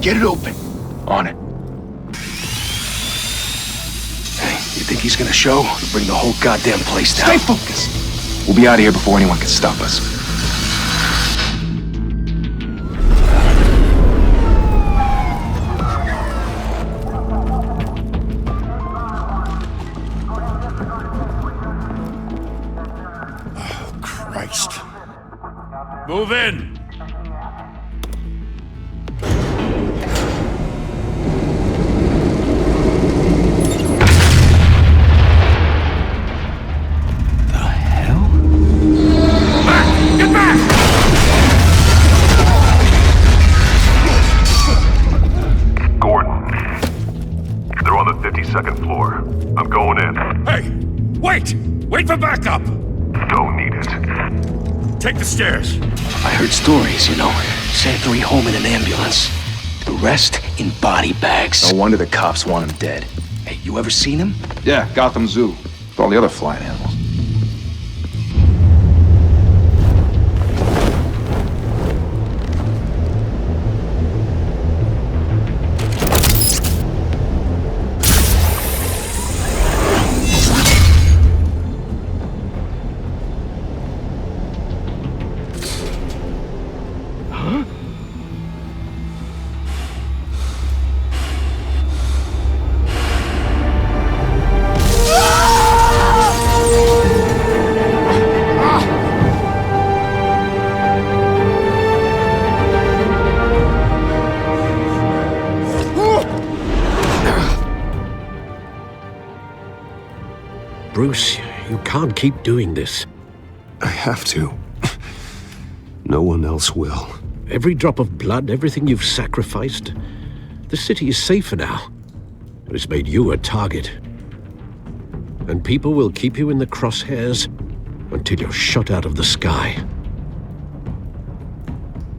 Get it open. On it. Hey, you think he's gonna show? Or bring the whole goddamn place down? Stay focused. We'll be out of here before anyone can stop us. Oh, Christ. Move in! Second floor. I'm going in. Hey! Wait! Wait for backup! Don't need it. Take the stairs. I heard stories, you know. Sent 3 home in an ambulance. The rest in body bags. No wonder the cops want him dead. Hey, you ever seen him? Yeah, Gotham Zoo. With all the other flying animals. Bruce, you can't keep doing this. I have to. No one else will. Every drop of blood, everything you've sacrificed. The city is safer now, but it's made you a target. And people will keep you in the crosshairs until you're shot out of the sky.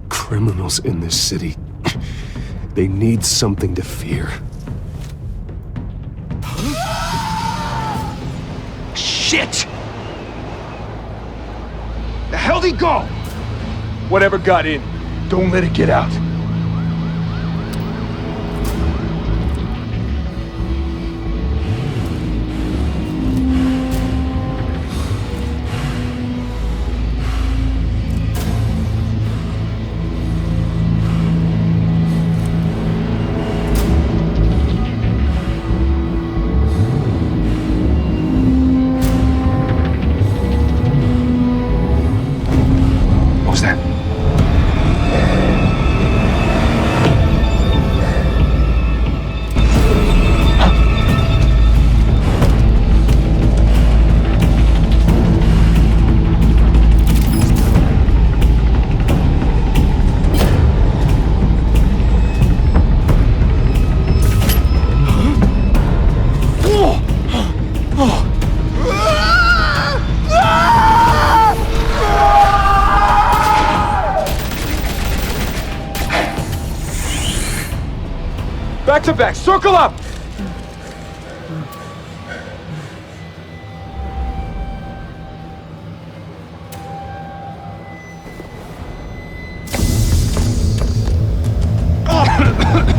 Criminals in this city. They need something to fear. Shit! The hell'd he go? Whatever got in, don't let it get out. Back to back, circle up!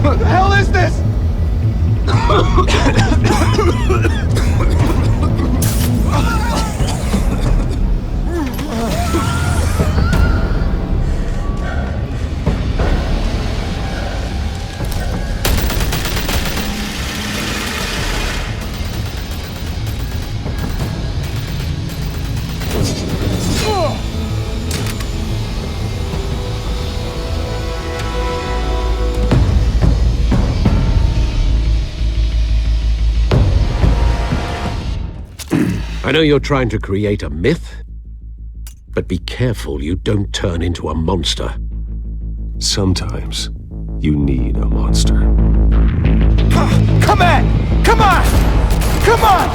What the hell is this? I know you're trying to create a myth, but be careful you don't turn into a monster. Sometimes you need a monster. Come on! Come on! Come on!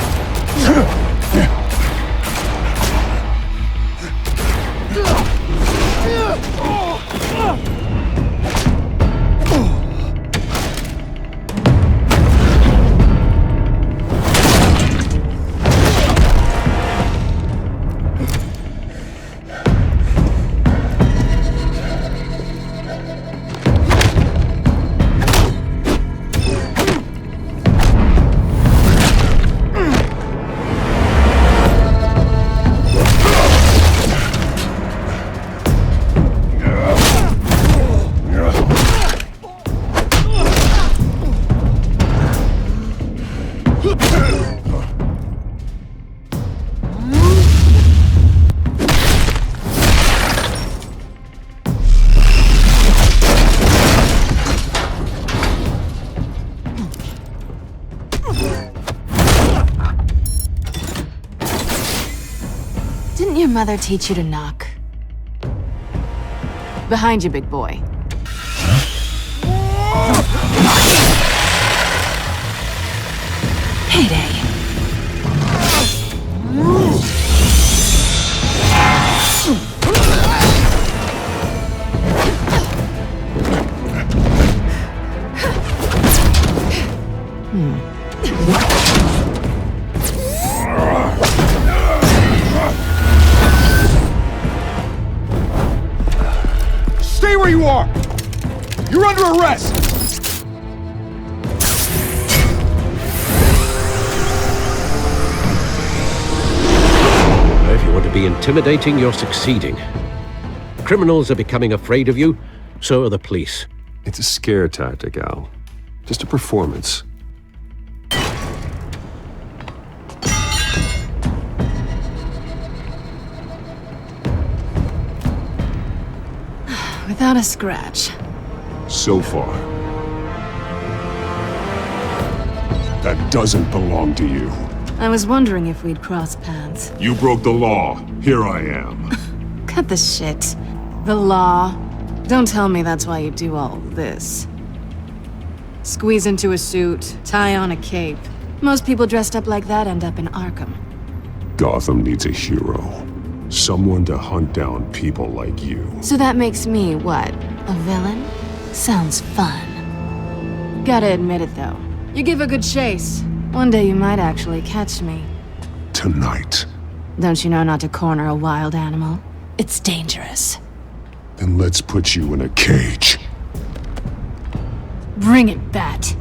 mother teach you to knock? Behind you, big boy. Payday. Stay where you are! You're under arrest! If you want to be intimidating, you're succeeding. Criminals are becoming afraid of you, so are the police. It's a scare tactic, Al. Just a performance. Without a scratch. So far. That doesn't belong to you. I was wondering if we'd cross paths. You broke the law. Here I am. Cut the shit. The law. Don't tell me that's why you do all this. Squeeze into a suit, tie on a cape. Most people dressed up like that end up in Arkham. Gotham needs a hero. Someone to hunt down people like you. So that makes me, what, a villain? Sounds fun. Gotta admit it, though. You give a good chase. One day you might actually catch me. Tonight. Don't you know not to corner a wild animal? It's dangerous. Then let's put you in a cage. Bring it, Bat.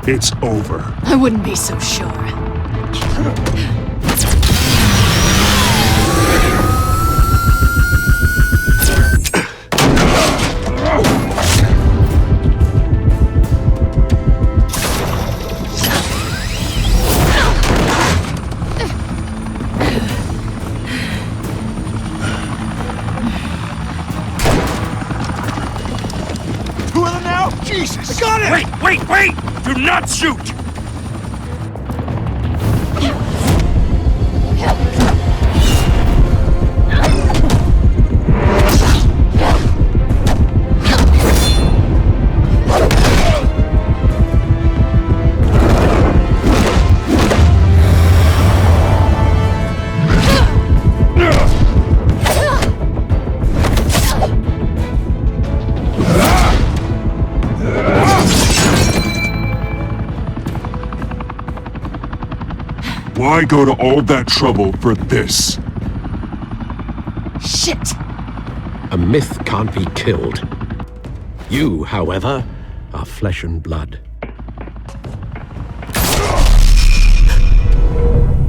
It's over. I wouldn't be so sure. Two of them now? Jesus! I got it! Wait! Do not shoot! Why go to all that trouble for this? Shit! A myth can't be killed. You, however, are flesh and blood.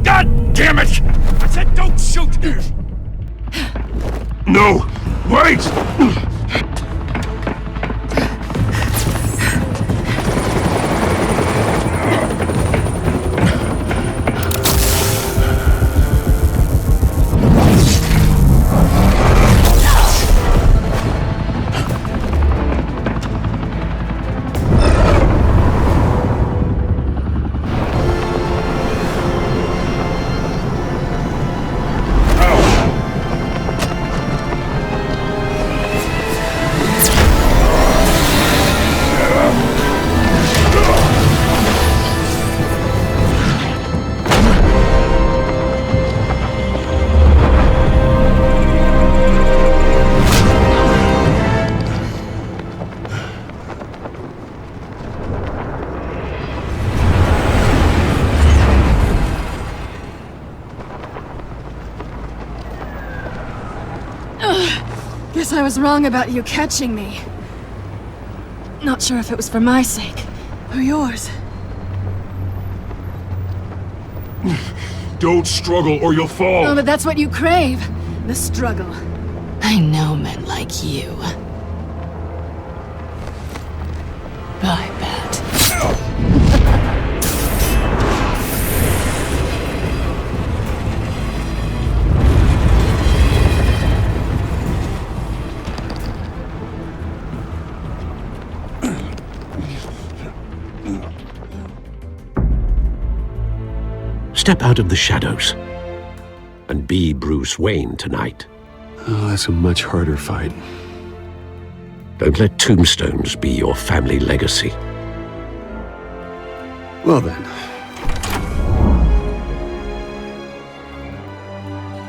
God damn it! I said don't shoot! No! Wait! I was wrong about you catching me. Not sure if it was for my sake, or yours. Don't struggle or you'll fall. Oh, but that's what you crave. The struggle. I know men like you. I bet. Step out of the shadows and be Bruce Wayne tonight. Oh, that's a much harder fight. Don't let tombstones be your family legacy. Well then.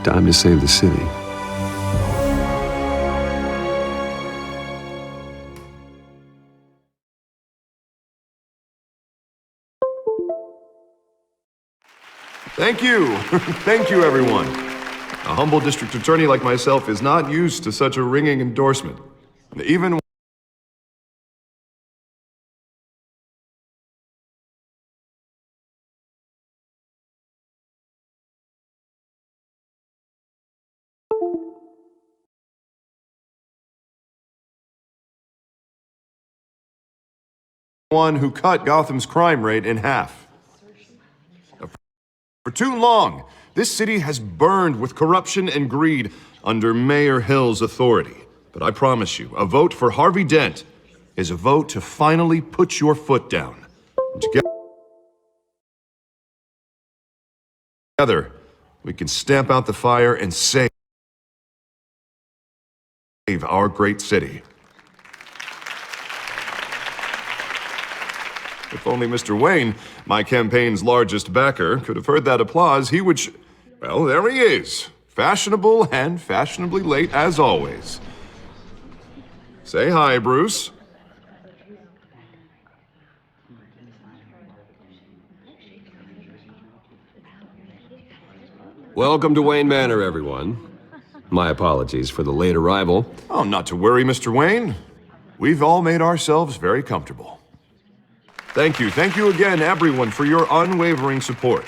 Time to save the city. Thank you. Thank you, everyone. A humble district attorney like myself is not used to such a ringing endorsement. Even one who cut Gotham's crime rate in half. For too long, this city has burned with corruption and greed under Mayor Hill's authority. But I promise you, a vote for Harvey Dent is a vote to finally put your foot down. Together, we can stamp out the fire and save our great city. If only Mr. Wayne, my campaign's largest backer, could have heard that applause, he would well, there he is. Fashionable and fashionably late as always. Say hi, Bruce. Welcome to Wayne Manor, everyone. My apologies for the late arrival. Oh, not to worry, Mr. Wayne. We've all made ourselves very comfortable. Thank you again, everyone, for your unwavering support.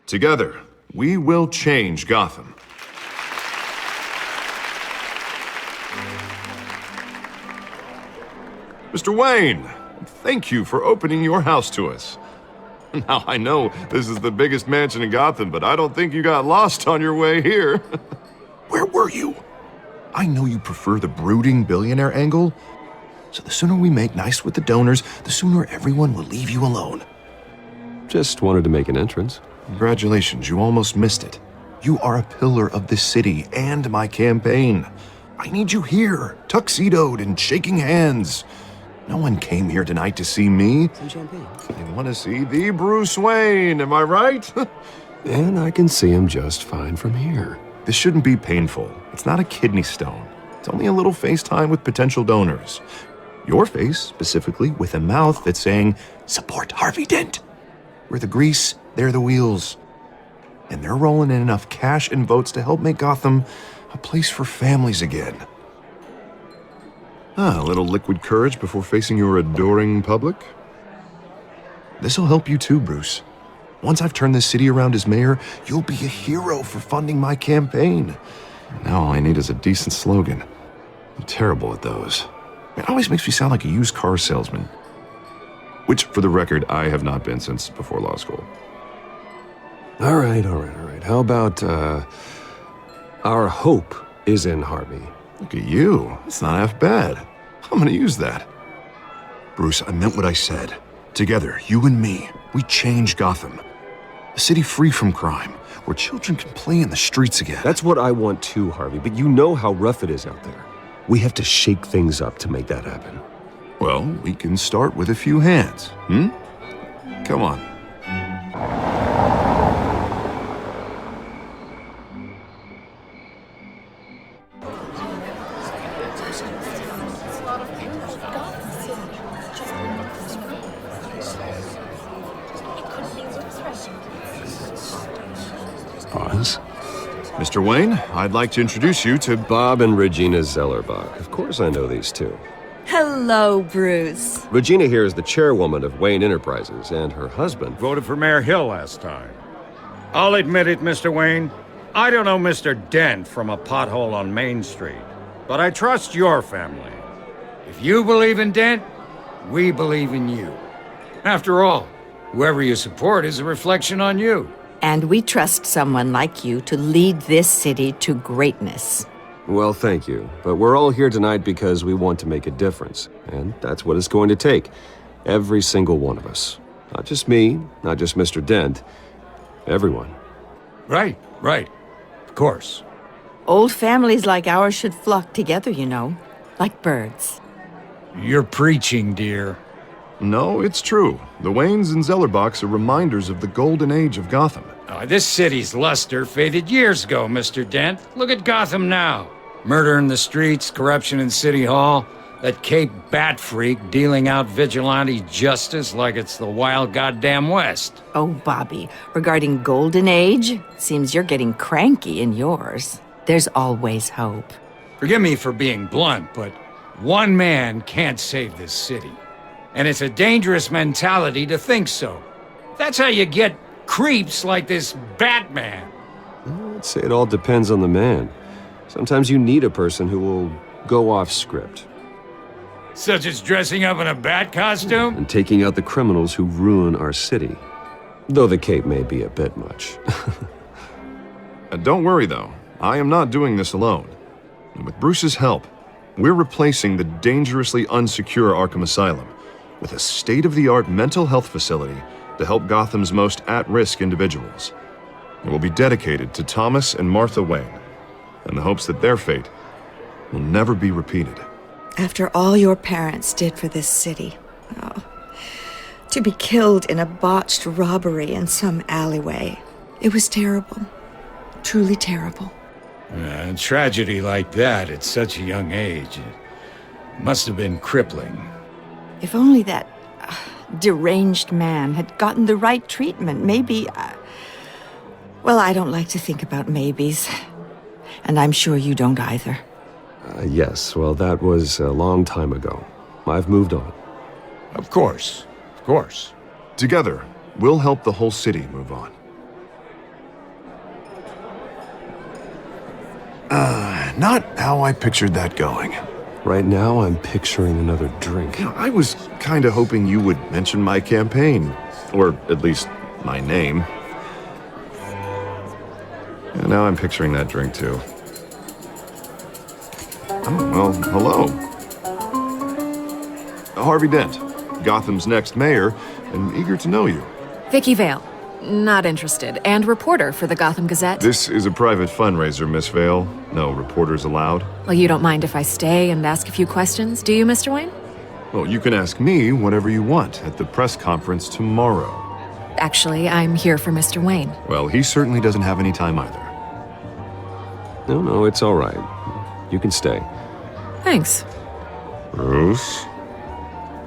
Together, we will change Gotham. Mr. Wayne, thank you for opening your house to us. Now, I know this is the biggest mansion in Gotham, but I don't think you got lost on your way here. Where were you? I know you prefer the brooding billionaire angle, so the sooner we make nice with the donors, the sooner everyone will leave you alone. Just wanted to make an entrance. Congratulations, you almost missed it. You are a pillar of this city and my campaign. I need you here, tuxedoed and shaking hands. No one came here tonight to see me. Some champagne. They want to see the Bruce Wayne, am I right? And I can see him just fine from here. This shouldn't be painful. It's not a kidney stone. It's only a little FaceTime with potential donors. Your face, specifically, with a mouth that's saying, support Harvey Dent. We're the grease, they're the wheels. And they're rolling in enough cash and votes to help make Gotham a place for families again. A little liquid courage before facing your adoring public. This'll help you too, Bruce. Once I've turned this city around as mayor, you'll be a hero for funding my campaign. Now all I need is a decent slogan. I'm terrible at those. It always makes me sound like a used car salesman. Which, for the record, I have not been since before law school. All right. How about, our hope is in Harvey? Look at you. It's not half bad. I'm gonna use that. Bruce, I meant what I said. Together, you and me, we change Gotham. A city free from crime, where children can play in the streets again. That's what I want too, Harvey, but you know how rough it is out there. We have to shake things up to make that happen. Well, we can start with a few hands, Come on. Pause. Mr. Wayne, I'd like to introduce you to Bob and Regina Zellerbach. Of course I know these two. Hello, Bruce. Regina here is the chairwoman of Wayne Enterprises, and her husband... Voted for Mayor Hill last time. I'll admit it, Mr. Wayne. I don't know Mr. Dent from a pothole on Main Street, but I trust your family. If you believe in Dent, we believe in you. After all, whoever you support is a reflection on you. And we trust someone like you to lead this city to greatness. Well, thank you. But we're all here tonight because we want to make a difference. And that's what it's going to take. Every single one of us. Not just me, not just Mr. Dent. Everyone. Right. Of course. Old families like ours should flock together, you know. Like birds. You're preaching, dear. No, it's true. The Waynes and Zellerbachs are reminders of the golden age of Gotham. This city's luster faded years ago, Mr. Dent. Look at Gotham now. Murder in the streets, corruption in City Hall, that Cape Bat freak dealing out vigilante justice like it's the wild goddamn West. Oh, Bobby, regarding golden age, seems you're getting cranky in yours. There's always hope. Forgive me for being blunt, but one man can't save this city. And it's a dangerous mentality to think so. That's how you get creeps like this Batman. I'd say it all depends on the man. Sometimes you need a person who will go off script. Such as dressing up in a bat costume? And taking out the criminals who ruin our city. Though the cape may be a bit much. Don't worry, though. I am not doing this alone. And with Bruce's help, we're replacing the dangerously unsecure Arkham Asylum with a state-of-the-art mental health facility to help Gotham's most at-risk individuals. It will be dedicated to Thomas and Martha Wayne, in the hopes that their fate will never be repeated. After all your parents did for this city, to be killed in a botched robbery in some alleyway, it was terrible. Truly terrible. A tragedy like that at such a young age, it must have been crippling. If only that deranged man had gotten the right treatment, maybe... Well, I don't like to think about maybes. And I'm sure you don't either. Yes, well, that was a long time ago. I've moved on. Of course. Together, we'll help the whole city move on. Not how I pictured that going. Right now, I'm picturing another drink. I was kind of hoping you would mention my campaign. Or at least my name. And now I'm picturing that drink, too. Oh, well, hello. Harvey Dent, Gotham's next mayor, and eager to know you. Vicky Vale. Not interested. And reporter for the Gotham Gazette. This is a private fundraiser, Miss Vale. No reporters allowed. Well, you don't mind if I stay and ask a few questions, do you, Mr. Wayne? Well, you can ask me whatever you want at the press conference tomorrow. Actually, I'm here for Mr. Wayne. Well, he certainly doesn't have any time either. No, it's all right. You can stay. Thanks. Bruce?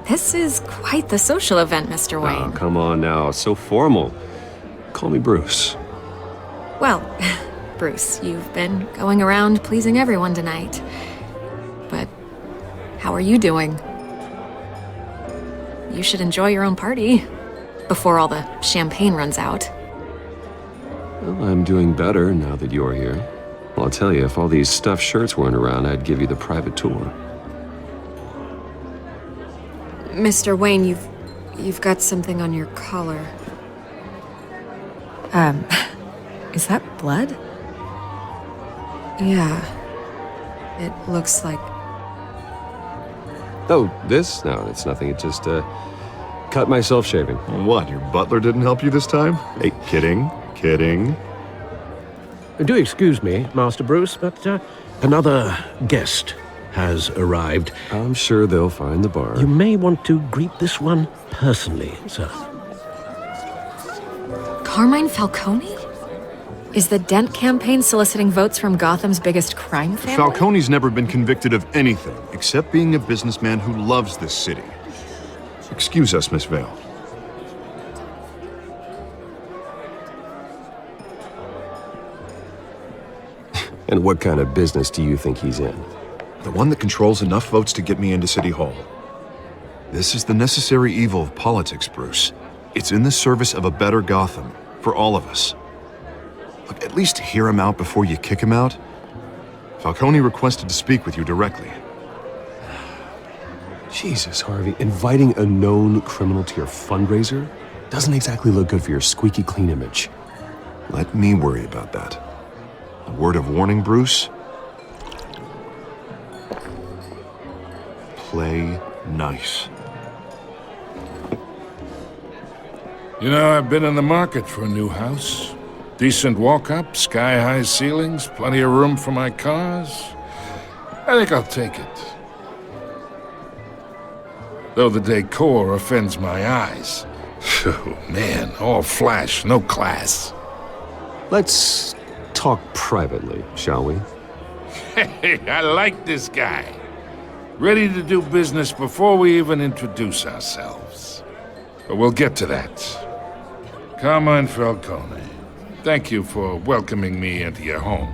This is quite the social event, Mr. Wayne. Oh, come on now. So formal. Call me Bruce. Well, Bruce, you've been going around pleasing everyone tonight. But how are you doing? You should enjoy your own party before all the champagne runs out. Well, I'm doing better now that you're here. Well, I'll tell you, if all these stuffed shirts weren't around, I'd give you the private tour. Mr. Wayne, you've got something on your collar. Is that blood? Yeah. It looks like... Oh, this? No, it's nothing. It just, cut myself shaving. What, your butler didn't help you this time? Hey, kidding. Do excuse me, Master Bruce, but another guest has arrived. I'm sure they'll find the bar. You may want to greet this one personally, sir. Carmine Falcone? Is the Dent campaign soliciting votes from Gotham's biggest crime family? Falcone's never been convicted of anything except being a businessman who loves this city. Excuse us, Miss Vale. And what kind of business do you think he's in? The one that controls enough votes to get me into City Hall. This is the necessary evil of politics, Bruce. It's in the service of a better Gotham, for all of us. Look, at least hear him out before you kick him out. Falcone requested to speak with you directly. Jesus, Harvey, inviting a known criminal to your fundraiser doesn't exactly look good for your squeaky clean image. Let me worry about that. A word of warning, Bruce. Play nice. You know, I've been in the market for a new house. Decent walk-up, sky-high ceilings, plenty of room for my cars. I think I'll take it. Though the decor offends my eyes. Oh, man, all flash, no class. Let's talk privately, shall we? Hey, I like this guy. Ready to do business before we even introduce ourselves. But we'll get to that. Carmine Falcone, thank you for welcoming me into your home.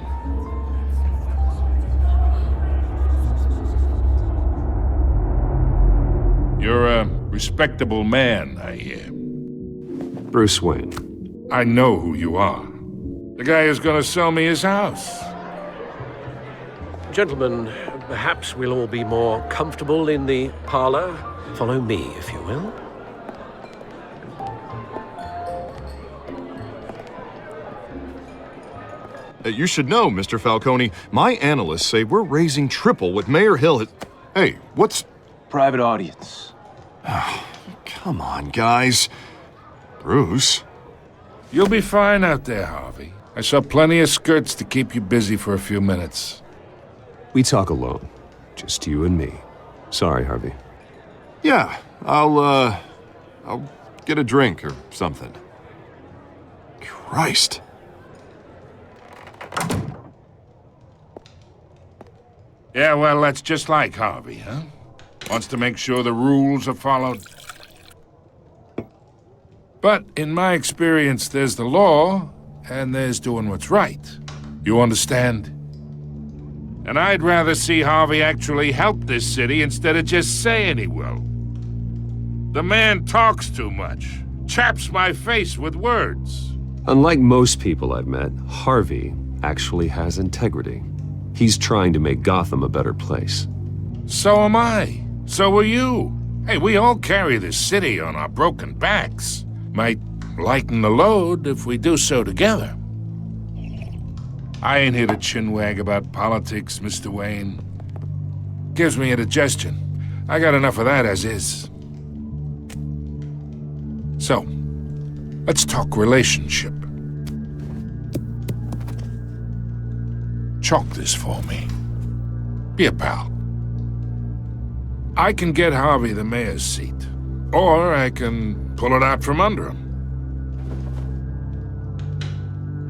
You're a respectable man, I hear. Bruce Wayne. I know who you are. The guy who's gonna sell me his house. Gentlemen, perhaps we'll all be more comfortable in the parlor. Follow me, if you will. You should know, Mr. Falcone, my analysts say we're raising triple what Mayor Hill had... Hey, what's... Private audience. Oh, come on, guys. Bruce? You'll be fine out there, Harvey. I saw plenty of skirts to keep you busy for a few minutes. We talk alone. Just you and me. Sorry, Harvey. Yeah, I'll get a drink or something. Christ. Yeah, well, that's just like Harvey, huh? Wants to make sure the rules are followed. But in my experience, there's the law, and there's doing what's right. You understand? And I'd rather see Harvey actually help this city instead of just saying he will. The man talks too much, chaps my face with words. Unlike most people I've met, Harvey actually has integrity. He's trying to make Gotham a better place. So am I. So are you. Hey, we all carry this city on our broken backs. Might lighten the load if we do so together. I ain't here to chinwag about politics, Mr. Wayne. Gives me indigestion. I got enough of that as is. So, let's talk relationship. Chalk this for me. Be a pal. I can get Harvey the mayor's seat, or I can pull it out from under him.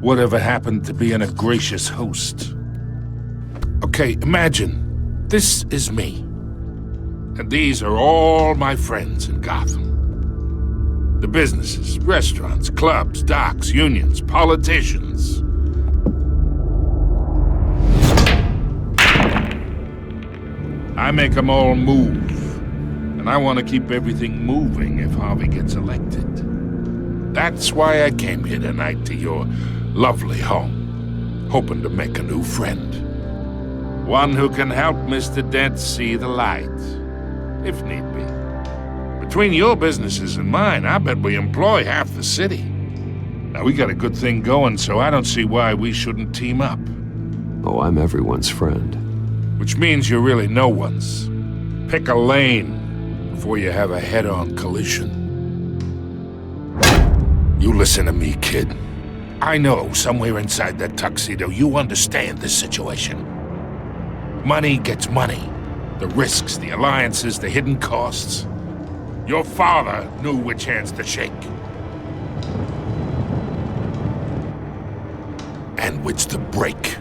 Whatever happened to being a gracious host? Okay, imagine, this is me. And these are all my friends in Gotham. The businesses, restaurants, clubs, docks, unions, politicians. I make them all move. And I want to keep everything moving if Harvey gets elected. That's why I came here tonight to your lovely home, hoping to make a new friend. One who can help Mr. Dent see the light, if need be. Between your businesses and mine, I bet we employ half the city. Now, we got a good thing going, so I don't see why we shouldn't team up. Oh, I'm everyone's friend. Which means you're really no one's. Pick a lane before you have a head-on collision. You listen to me, kid. I know somewhere inside that tuxedo you understand this situation. Money gets money. The risks, the alliances, the hidden costs. Your father knew which hands to shake. And which to break.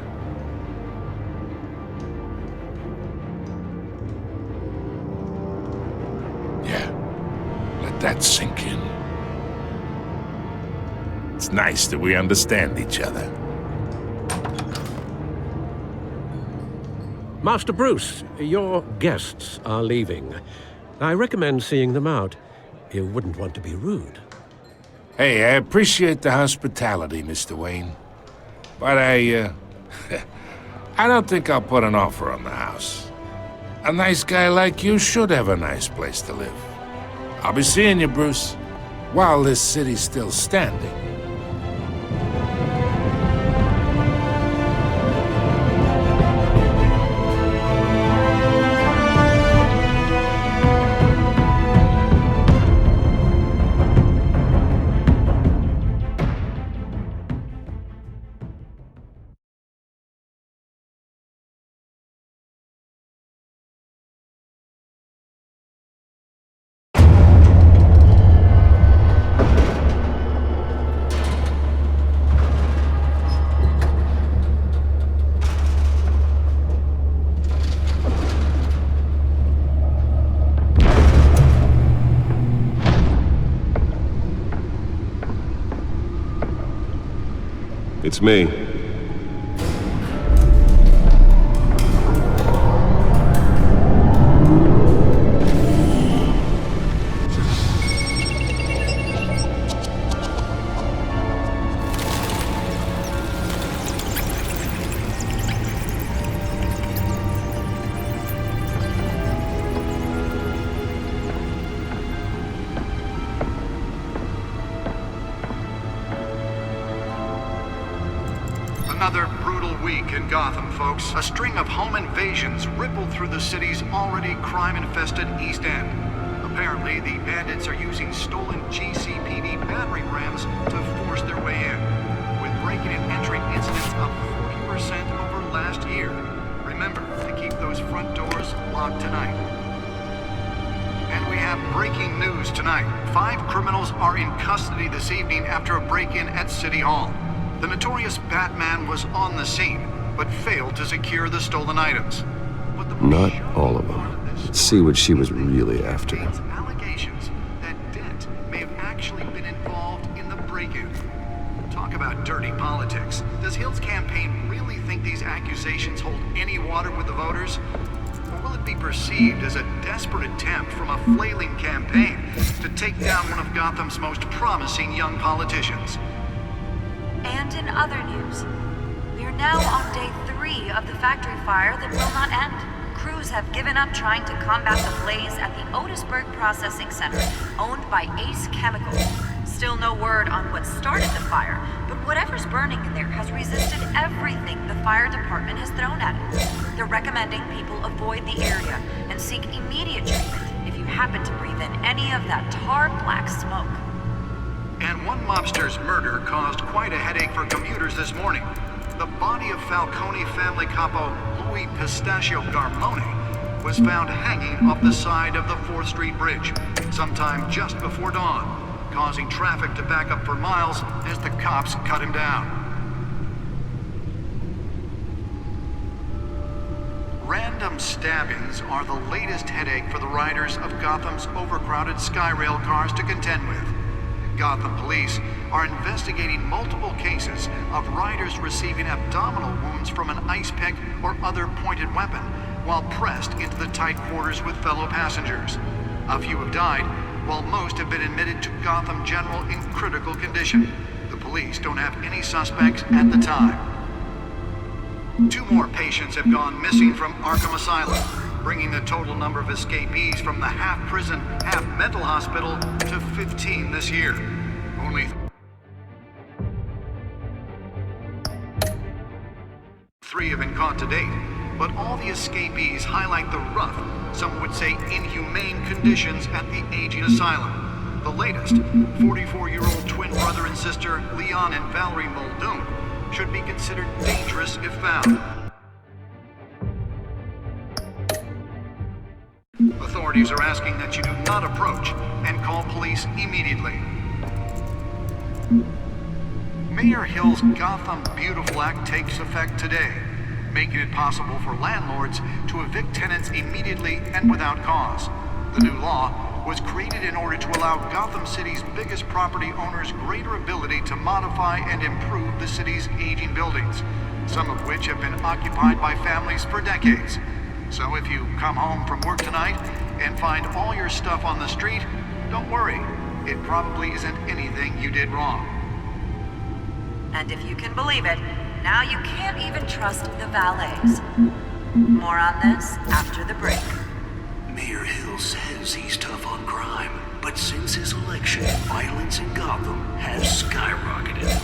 Yeah, let that sink in. It's nice that we understand each other. Master Bruce, your guests are leaving. I recommend seeing them out. You wouldn't want to be rude. Hey, I appreciate the hospitality, Mr. Wayne. But I don't think I'll put an offer on the house. A nice guy like you should have a nice place to live. I'll be seeing you, Bruce, while this city's still standing. It's me. Another brutal week in Gotham, folks. A string of home invasions rippled through the city's already crime-infested East End. Apparently, the bandits are using stolen GCPD battering rams to force their way in, with breaking and entering incidents up 40% over last year. Remember to keep those front doors locked tonight. And we have breaking news tonight. 5 criminals are in custody this evening after a break-in at City Hall. The notorious Batman was on the scene, but failed to secure the stolen items. Not all of them. Let's see what she was really after. Allegations that Dent may have actually been involved in the break-in. Talk about dirty politics. Does Hill's campaign really think these accusations hold any water with the voters? Or will it be perceived as a desperate attempt from a flailing campaign to take down one of Gotham's most promising young politicians? And in other news, we are now on day 3 of the factory fire that will not end. Crews have given up trying to combat the blaze at the Otisburg Processing Center, owned by Ace Chemical. Still no word on what started the fire, but whatever's burning in there has resisted everything the fire department has thrown at it. They're recommending people avoid the area and seek immediate treatment if you happen to breathe in any of that tar black smoke. And one mobster's murder caused quite a headache for commuters this morning. The body of Falcone family capo Louis Pistachio Garmone was found hanging off the side of the 4th Street Bridge sometime just before dawn, causing traffic to back up for miles as the cops cut him down. Random stabbings are the latest headache for the riders of Gotham's overcrowded Skyrail cars to contend with. Gotham police are investigating multiple cases of riders receiving abdominal wounds from an ice pick or other pointed weapon while pressed into the tight quarters with fellow passengers. A few have died, while most have been admitted to Gotham General in critical condition. The police don't have any suspects at the time. 2 more patients have gone missing from Arkham Asylum, bringing the total number of escapees from the half-prison, half-mental hospital to 15 this year. Only 3 have been caught to date, but all the escapees highlight the rough, some would say inhumane conditions at the aging asylum. The latest, 44-year-old twin brother and sister Leon and Valerie Muldoon, should be considered dangerous if found. Authorities are asking that you do not approach and call police immediately. Mayor Hill's Gotham Beautiful Act takes effect today, making it possible for landlords to evict tenants immediately and without cause. The new law was created in order to allow Gotham City's biggest property owners greater ability to modify and improve the city's aging buildings, some of which have been occupied by families for decades. So if you come home from work tonight and find all your stuff on the street, don't worry. It probably isn't anything you did wrong. And if you can believe it, now you can't even trust the valets. More on this after the break. Mayor Hill says he's tough on crime, but since his election, violence in Gotham has skyrocketed.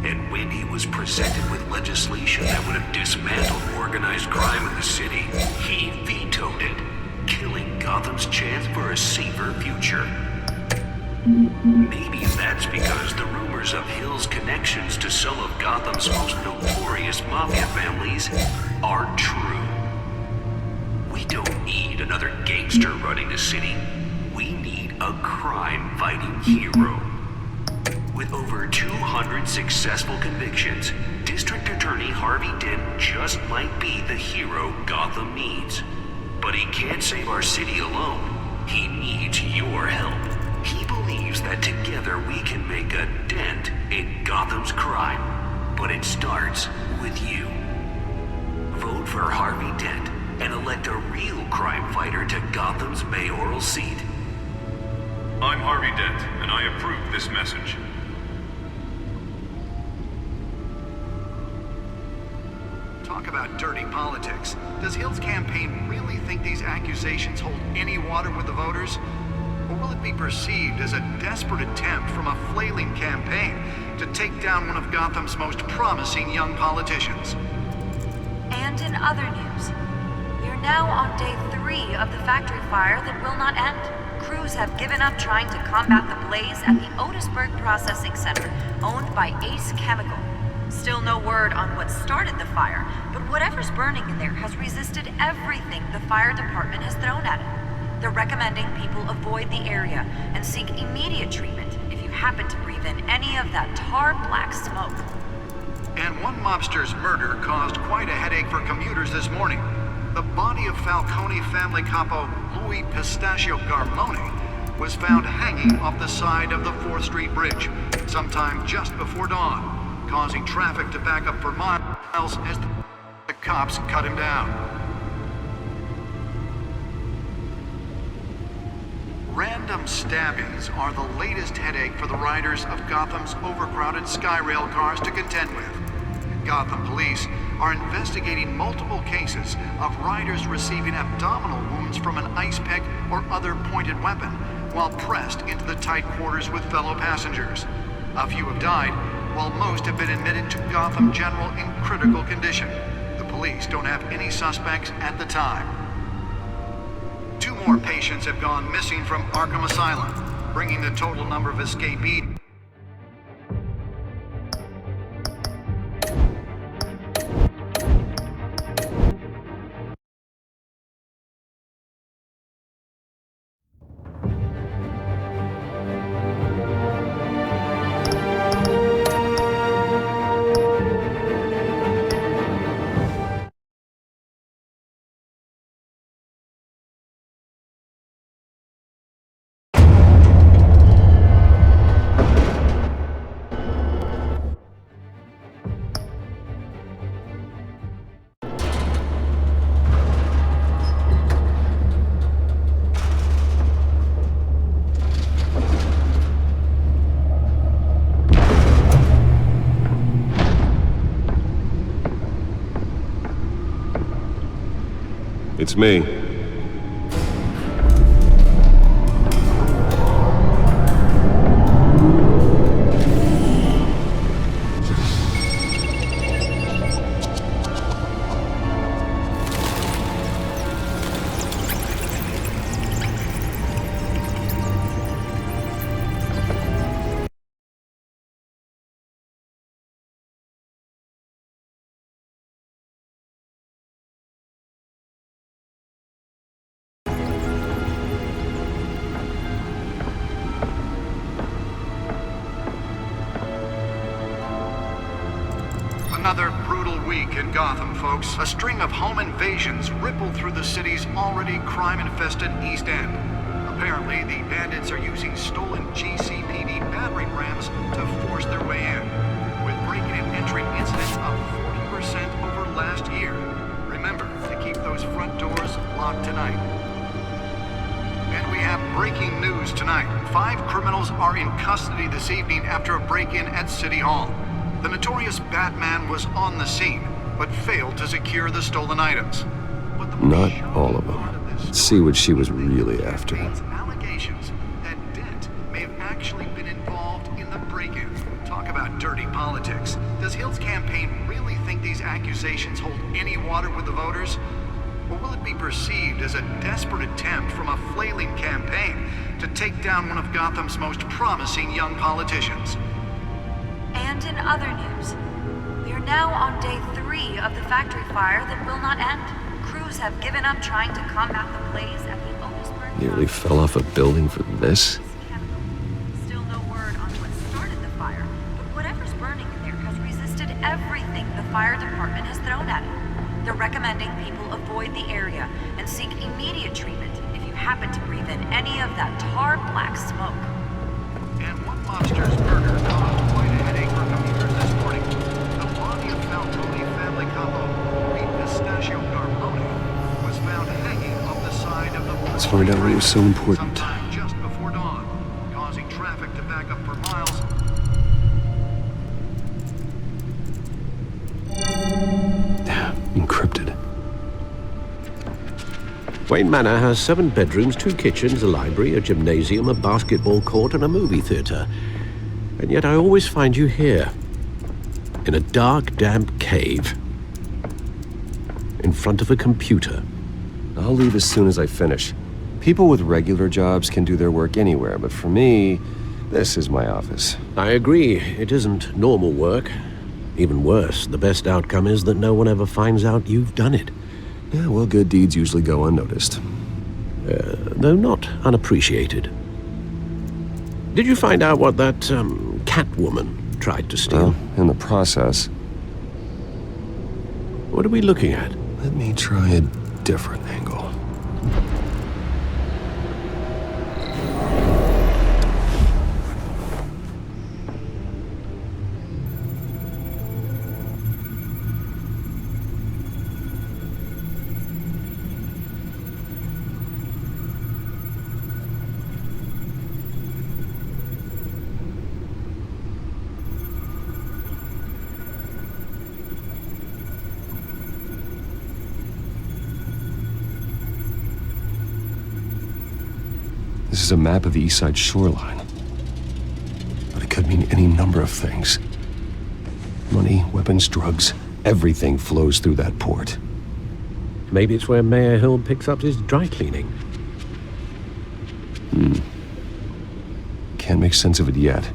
And when he was presented with legislation that would have dismantled organized crime in the city, he vetoed it, killing Gotham's chance for a safer future. Maybe that's because the rumors of Hill's connections to some of Gotham's most notorious mafia families are true. We don't need another gangster running the city. We need a crime-fighting hero. With over 200 successful convictions, District Attorney Harvey Dent just might be the hero Gotham needs. But he can't save our city alone. He needs your help. He believes that together we can make a dent in Gotham's crime. But it starts with you. Vote for Harvey Dent and elect a real crime fighter to Gotham's mayoral seat. I'm Harvey Dent, and I approve this message. Talk about dirty politics. Does Hill's campaign really think these accusations hold any water with the voters? Or will it be perceived as a desperate attempt from a flailing campaign to take down one of Gotham's most promising young politicians? And in other news, we're now on day 3 of the factory fire that will not end. Crews have given up trying to combat the blaze at the Otisburg Processing Center, owned by Ace Chemical. Still no word on what started the fire, but whatever's burning in there has resisted everything the fire department has thrown at it. They're recommending people avoid the area and seek immediate treatment if you happen to breathe in any of that tar black smoke. And one mobster's murder caused quite a headache for commuters this morning. The body of Falcone family capo Louis Pistachio Garmone was found hanging off the side of the 4th Street Bridge sometime just before dawn, causing traffic to back up for miles as the cops cut him down. Random stabbings are the latest headache for the riders of Gotham's overcrowded Skyrail cars to contend with. Gotham police are investigating multiple cases of riders receiving abdominal wounds from an ice pick or other pointed weapon while pressed into the tight quarters with fellow passengers. A few have died, while most have been admitted to Gotham General in critical condition. The police don't have any suspects at the time. 2 more patients have gone missing from Arkham Asylum, bringing the total number of escapees. It's me. Another brutal week in Gotham, folks. A string of home invasions rippled through the city's already crime-infested East End. Apparently, the bandits are using stolen GCPD battering rams to force their way in, with breaking and entering incidents up 40% over last year. Remember to keep those 5 criminals are in custody this evening after a break-in at City Hall. The notorious Batman was on the scene, but failed to secure the stolen items. Not all of them. Let's see what she was really after. Allegations that Dent may have actually been involved in the break-in. Talk about dirty politics. Does Hill's campaign really think these accusations hold any water with the voters? Or will it be perceived as a desperate attempt from a flailing campaign to take down one of Gotham's most promising young politicians? And in other news, we are now on day 3 of the factory fire that will not end. Crews have given up trying to combat the blaze at the Otisburg. Nearly fell off a building for this? Still no word on what started the fire, but whatever's burning in there has resisted everything the fire department has thrown at it. They're recommending people avoid the area and seek immediate treatment if you happen to breathe in any of that tar black smoke. And one lobster's murder caused quite a headache for commuters this morning. The body of Falcone family couple, Reed Pistachio Carbone, was found hanging off the side of the road. Let's find out what was so important. Sometime just before dawn, causing traffic to back up for miles. Encrypted. Wayne Manor has 7 bedrooms, 2 kitchens, a library, a gymnasium, a basketball court, and a movie theater. And yet I always find you here, in a dark, damp cave, in front of a computer. I'll leave as soon as I finish. People with regular jobs can do their work anywhere, but for me, this is my office. I agree, it isn't normal work. Even worse, the best outcome is that no one ever finds out you've done it. Yeah, well, good deeds usually go unnoticed. Though not unappreciated. Did you find out what that, Catwoman tried to steal? Well, in the process. What are we looking at? Let me try a different angle. This is a map of the East Side shoreline. But it could mean any number of things. Money, weapons, drugs, everything flows through that port. Maybe it's where Mayor Hill picks up his dry cleaning. Can't make sense of it yet.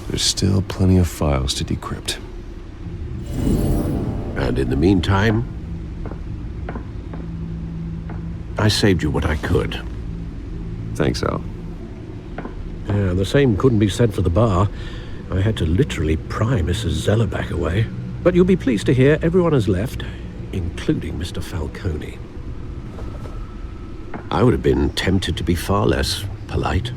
There's still plenty of files to decrypt. And in the meantime, I saved you what I could. Thanks, Al. Yeah, the same couldn't be said for the bar. I had to literally pry Mrs. Zeller back away. But you'll be pleased to hear everyone has left, including Mr. Falcone. I would have been tempted to be far less polite.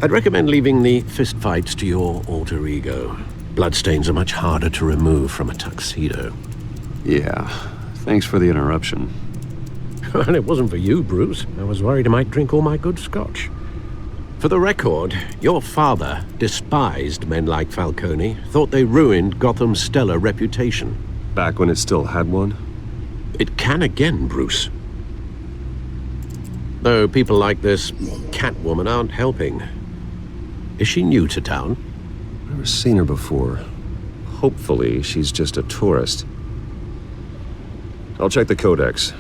I'd recommend leaving the fistfights to your alter ego. Bloodstains are much harder to remove from a tuxedo. Yeah, thanks for the interruption. Well, it wasn't for you, Bruce. I was worried I might drink all my good scotch. For the record, your father despised men like Falcone, thought they ruined Gotham's stellar reputation. Back when it still had one? It can again, Bruce. Though people like this Catwoman aren't helping. Is she new to town? Never seen her before. Hopefully, she's just a tourist. I'll check the codex.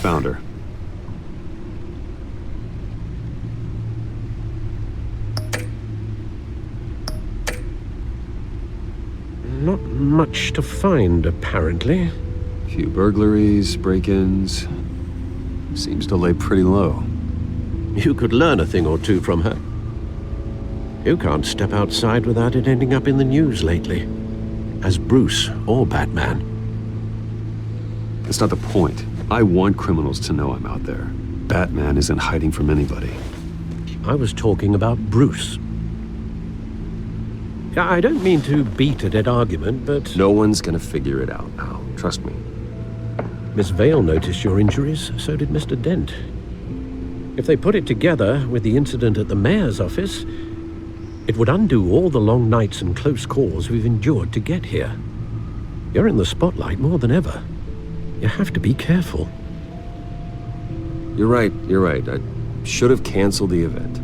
Found her. not much to find, apparently. Few burglaries, break-ins. Seems to lay pretty low. You could learn a thing or two from her. You can't step outside without it ending up in the news lately. As Bruce or Batman. That's not the point. I want criminals to know I'm out there. Batman isn't hiding from anybody. I was talking about Bruce. I don't mean to beat a dead argument, but... No one's gonna figure it out now. Trust me. Miss Vale noticed your injuries, so did Mr. Dent. If they put it together with the incident at the mayor's office, it would undo all the long nights and close calls we've endured to get here. You're in the spotlight more than ever. You have to be careful. You're right. I should have canceled the event.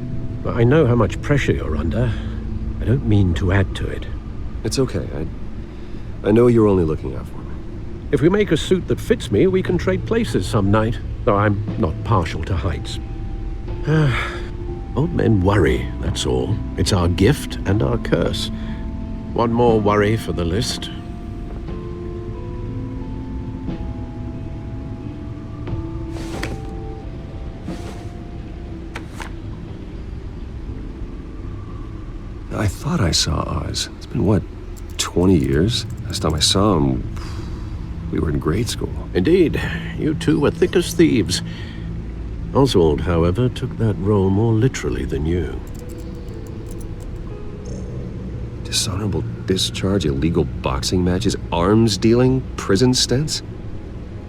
I know how much pressure you're under. I don't mean to add to it. It's okay. I know you're only looking out for me. If we make a suit that fits me, we can trade places some night, though I'm not partial to heights. Old men worry, that's all. It's our gift and our curse. One more worry for the list. I thought I saw Oz. It's been, what, 20 years? Last time I saw him, we were in grade school. Indeed. You two were thick as thieves. Oswald, however, took that role more literally than you. Dishonorable discharge, illegal boxing matches, arms dealing, prison stints?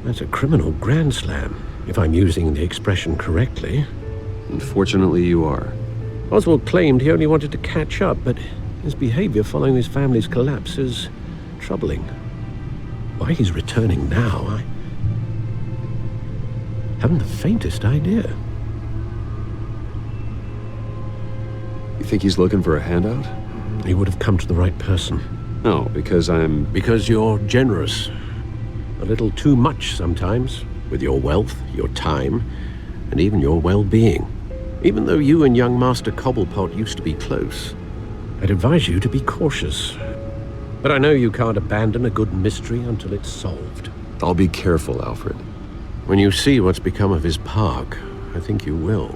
That's a criminal grand slam, if I'm using the expression correctly. Unfortunately, you are. Oswald claimed he only wanted to catch up, but his behavior following his family's collapse is troubling. Why he's returning now, I haven't the faintest idea. You think he's looking for a handout? He would have come to the right person. No, because Because you're generous. A little too much sometimes, with your wealth, your time, and even your well-being. Even though you and young Master Cobblepot used to be close, I'd advise you to be cautious. But I know you can't abandon a good mystery until it's solved. I'll be careful, Alfred. When you see what's become of his park, I think you will.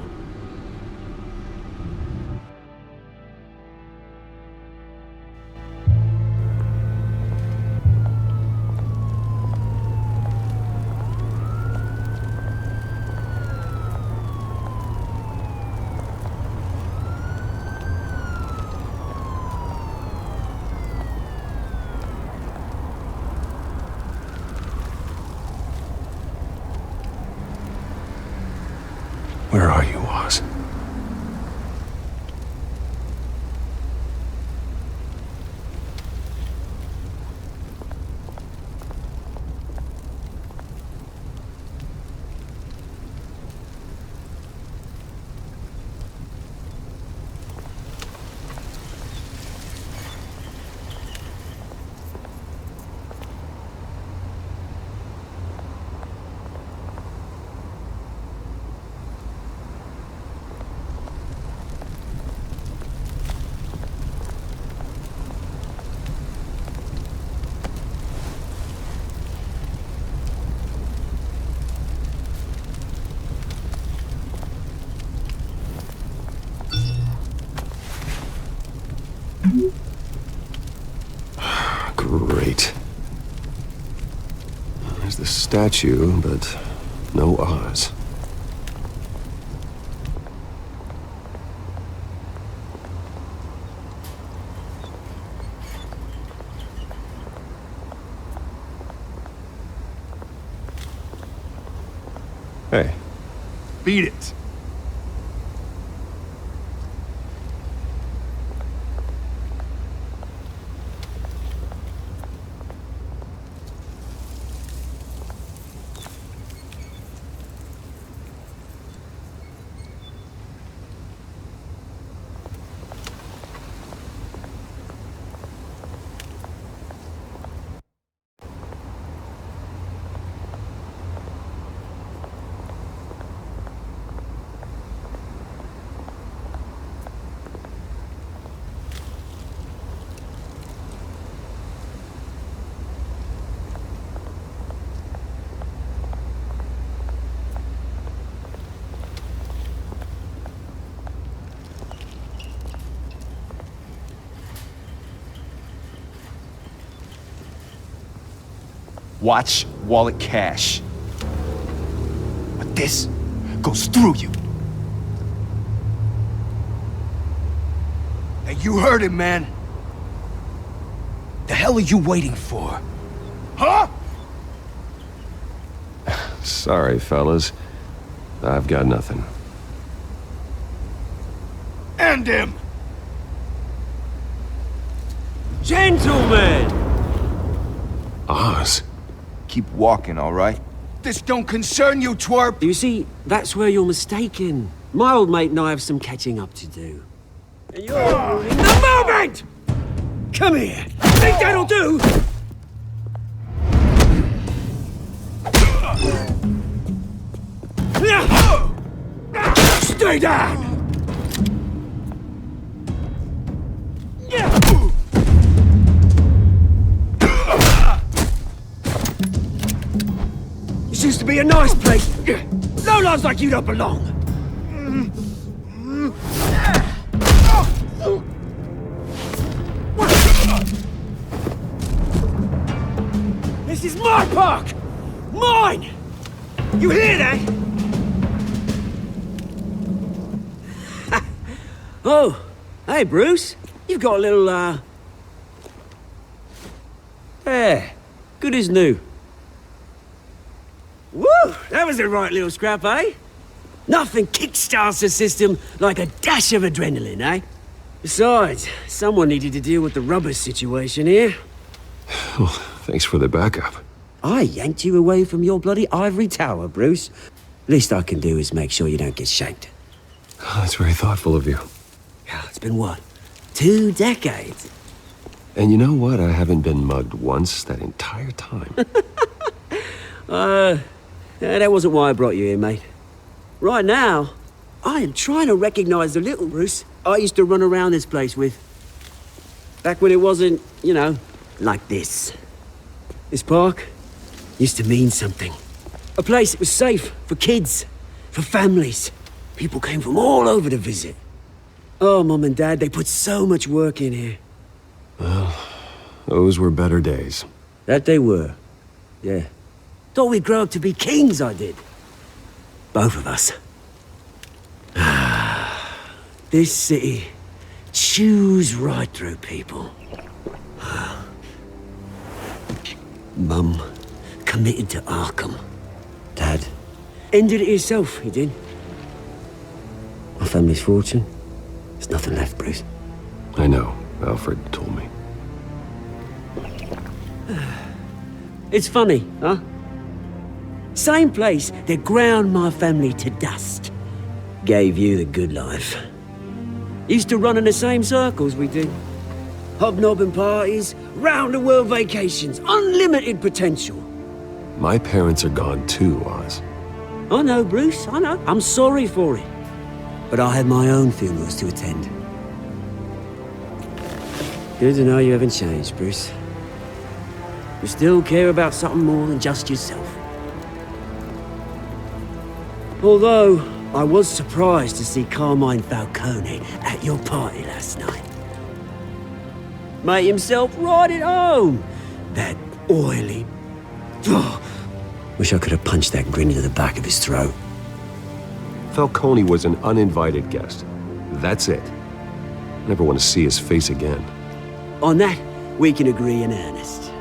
Where are you, Oz? Great. There's the statue, but no Oz. Hey. Beat it. Watch, wallet, cash. But this goes through you. Hey, you heard it, man. The hell are you waiting for? Huh? Sorry, fellas. I've got nothing. End him! Gentlemen! Oz. Keep walking, all right? This don't concern you, twerp! You see, that's where you're mistaken. My old mate and I have some catching up to do. And you're ruining the moment! Come here! Think that'll do? Stay down! This used to be a nice place. No lives like you don't belong. This is my park! Mine! You hear that? Oh, hey, Bruce. You've got a little, yeah, good as new. Woo! That was a right little scrap, eh? Nothing kickstarts the system like a dash of adrenaline, eh? Besides, someone needed to deal with the rubber situation here. Well, thanks for the backup. I yanked you away from your bloody ivory tower, Bruce. Least I can do is make sure you don't get shanked. Oh, that's very thoughtful of you. It's been what? 2 decades? And you know what? I haven't been mugged once that entire time. That wasn't why I brought you here, mate. Right now, I am trying to recognize the little Bruce I used to run around this place with. Back when it wasn't, you know, like this. This park used to mean something. A place that was safe for kids, for families. People came from all over to visit. Oh, Mum and Dad, they put so much work in here. Well, those were better days. That they were. Yeah. Thought we'd grow up to be kings, I did. Both of us. This city chews right through people. Mum committed to Arkham. Dad ended it himself, he did. My family's fortune. There's nothing left, Bruce. I know. Alfred told me. It's funny, huh? Same place that ground my family to dust. Gave you the good life. Used to run in the same circles we did. Hobnobbing parties, round-the-world vacations, unlimited potential. My parents are gone too, Oz. I know, Bruce, I know. I'm sorry for it. But I had my own funerals to attend. Good to know you haven't changed, Bruce. You still care about something more than just yourself. Although, I was surprised to see Carmine Falcone at your party last night. Made himself right at home. That oily... Oh, wish I could have punched that grin into the back of his throat. Falcone was an uninvited guest. That's it. Never want to see his face again. On that, we can agree in earnest.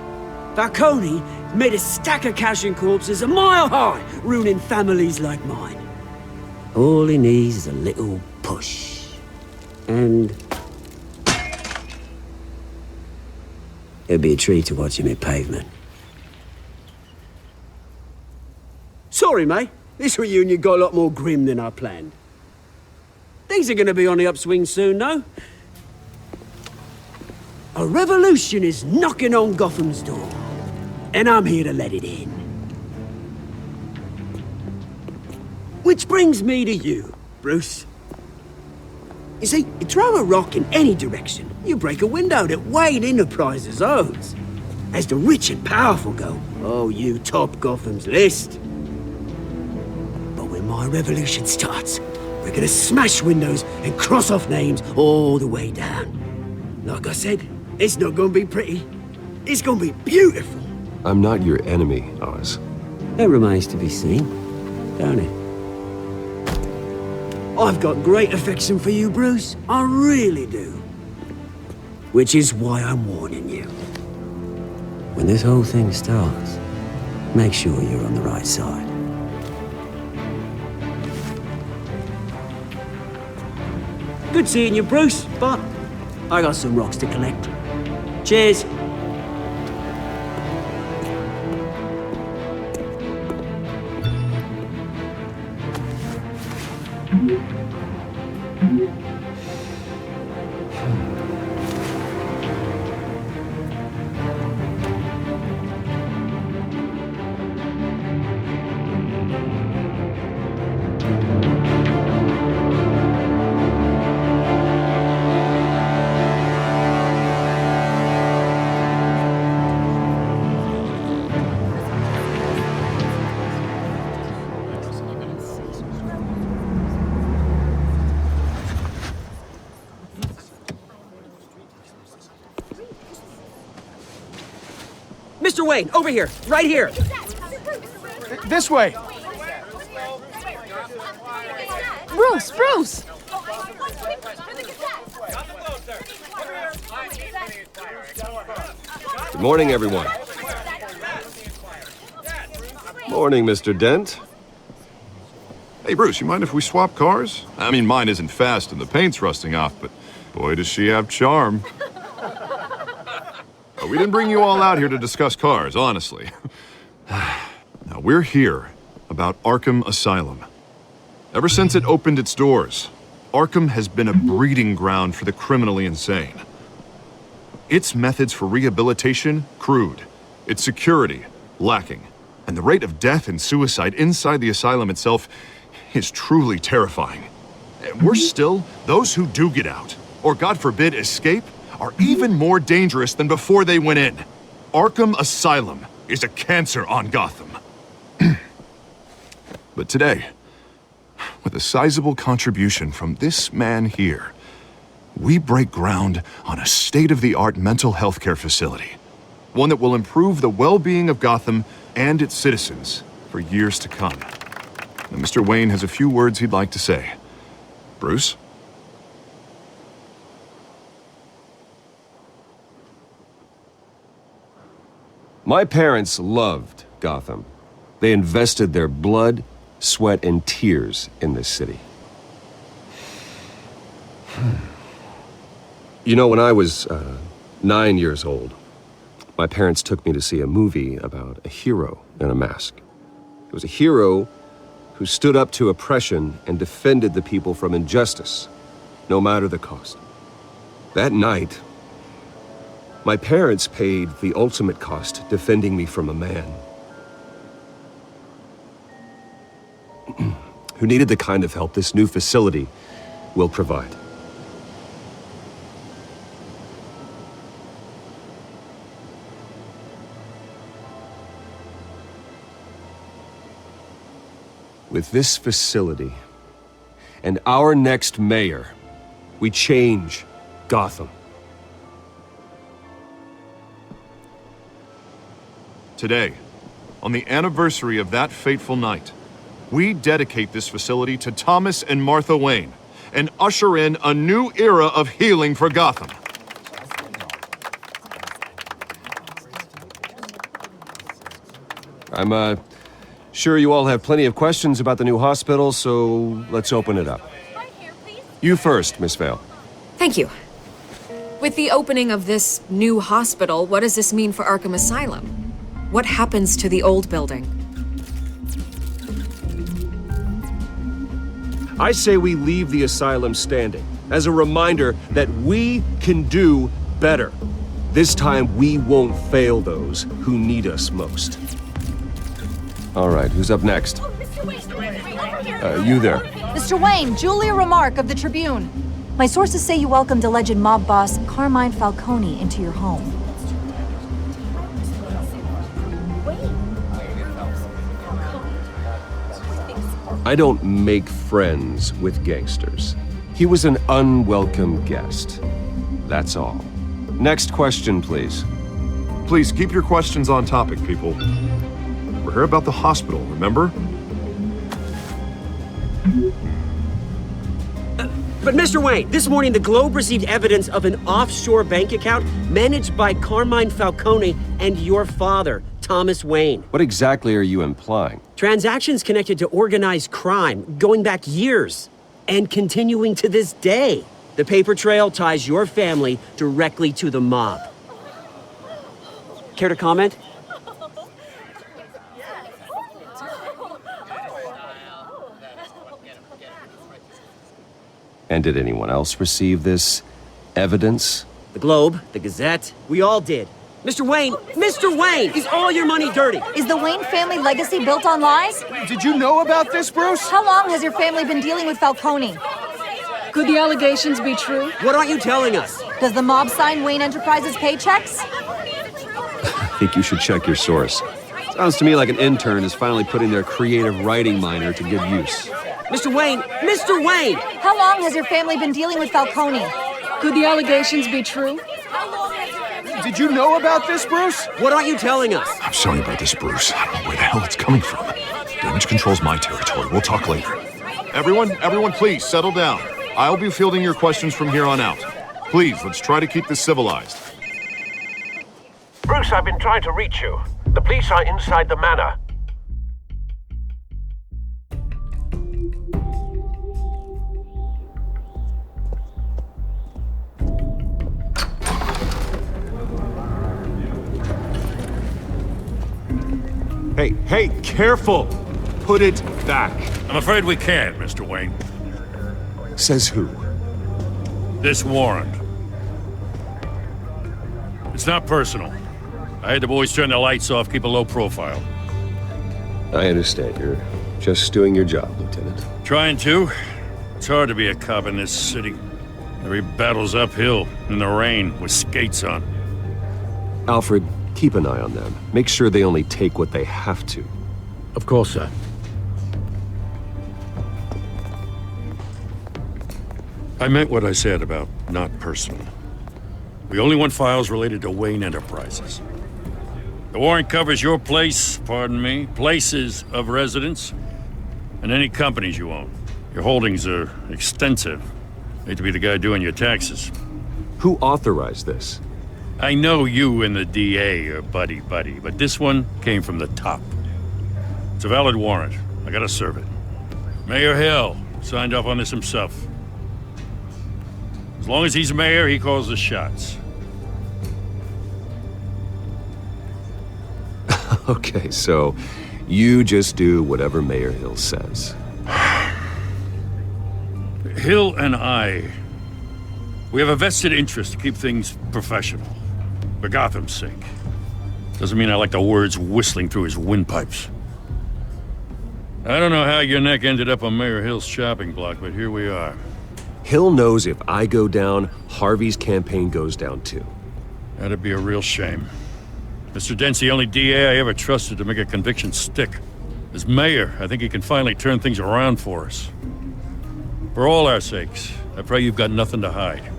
Falcone made a stack of cash and corpses a mile high, ruining families like mine. All he needs is a little push. And... it'd be a treat to watch him hit pavement. Sorry, mate. This reunion got a lot more grim than I planned. Things are gonna be on the upswing soon, though. A revolution is knocking on Gotham's door. And I'm here to let it in. Which brings me to you, Bruce. You see, you throw a rock in any direction, you break a window that Wayne Enterprises owns. As the rich and powerful go, oh, you top Gotham's list. But when my revolution starts, we're gonna smash windows and cross off names all the way down. Like I said, it's not gonna be pretty. It's gonna be beautiful. I'm not your enemy, Oz. That remains to be seen, don't it? I've got great affection for you, Bruce. I really do. Which is why I'm warning you. When this whole thing starts, make sure you're on the right side. Good seeing you, Bruce, but I got some rocks to collect. Cheers. Mr. Wayne, over here, right here. This way. Bruce! Good morning, everyone. Morning, Mr. Dent. Hey, Bruce, you mind if we swap cars? I mean, mine isn't fast and the paint's rusting off, but boy, does she have charm. We didn't bring you all out here to discuss cars, honestly. Now, we're here about Arkham Asylum. Ever since it opened its doors, Arkham has been a breeding ground for the criminally insane. Its methods for rehabilitation, crude. Its security, lacking. And the rate of death and suicide inside the asylum itself is truly terrifying. And worse still, those who do get out, or God forbid, escape, are even more dangerous than before they went in. Arkham Asylum is a cancer on Gotham. But today, with a sizable contribution from this man here, we break ground on a state-of-the-art mental health care facility. One that will improve the well-being of Gotham and its citizens for years to come. Now, Mr. Wayne has a few words he'd like to say. Bruce? My parents loved Gotham. They invested their blood, sweat, and tears in this city. You know, when I was 9 years old, my parents took me to see a movie about a hero in a mask. It was a hero who stood up to oppression and defended the people from injustice, no matter the cost. That night, my parents paid the ultimate cost defending me from a man who needed the kind of help this new facility will provide. With this facility and our next mayor, we change Gotham. Today, on the anniversary of that fateful night, we dedicate this facility to Thomas and Martha Wayne and usher in a new era of healing for Gotham. I'm sure you all have plenty of questions about the new hospital, so let's open it up. You first, Miss Vale. Thank you. With the opening of this new hospital, what does this mean for Arkham Asylum? What happens to the old building? I say we leave the asylum standing as a reminder that we can do better. This time, we won't fail those who need us most. All right, who's up next? You there. Mr. Wayne, Julia Remark of the Tribune. My sources say you welcomed alleged mob boss Carmine Falcone into your home. I don't make friends with gangsters. He was an unwelcome guest. That's all. Next question, please. Please keep your questions on topic, people. We're here about the hospital, remember? But Mr. Wayne, this morning the Globe received evidence of an offshore bank account managed by Carmine Falcone and your father, Thomas Wayne. What exactly are you implying? Transactions connected to organized crime going back years and continuing to this day. The paper trail ties your family directly to the mob. Care to comment? And did anyone else receive this evidence? The Globe, the Gazette, we all did. Mr. Wayne, is all your money dirty? Is the Wayne family legacy built on lies? Did you know about this, Bruce? How long has your family been dealing with Falcone? Could the allegations be true? What aren't you telling us? Does the mob sign Wayne Enterprises paychecks? I think you should check your source. Sounds to me like an intern is finally putting their creative writing minor to good use. Mr. Wayne! How long has your family been dealing with Falcone? Could the allegations be true? Did you know about this, Bruce? What aren't you telling us? I'm sorry about this, Bruce. I don't know where the hell it's coming from. Damage control's my territory. We'll talk later. Everyone, please, settle down. I'll be fielding your questions from here on out. Please, let's try to keep this civilized. Bruce, I've been trying to reach you. The police are inside the manor. Hey, careful! Put it back. I'm afraid we can't, Mr. Wayne. Says who? This warrant. It's not personal. I had the boys turn the lights off, keep a low profile. I understand. You're just doing your job, Lieutenant. Trying to. It's hard to be a cop in this city. Every battle's uphill, in the rain, with skates on. Alfred, keep an eye on them. Make sure they only take what they have to. Of course, sir. I meant what I said about not personal. We only want files related to Wayne Enterprises. The warrant covers your place, places of residence, and any companies you own. Your holdings are extensive. Hate to be the guy doing your taxes. Who authorized this? I know you and the DA are buddy-buddy, but this one came from the top. It's a valid warrant. I gotta serve it. Mayor Hill signed off on this himself. As long as he's mayor, he calls the shots. Okay, so you just do whatever Mayor Hill says. Hill and we have a vested interest to keep things professional. For Gotham's sake. Doesn't mean I like the words whistling through his windpipes. I don't know how your neck ended up on Mayor Hill's shopping block, but here we are. Hill knows if I go down, Harvey's campaign goes down too. That'd be a real shame. Mr. Dent's the only DA I ever trusted to make a conviction stick. As mayor, I think he can finally turn things around for us. For all our sakes, I pray you've got nothing to hide.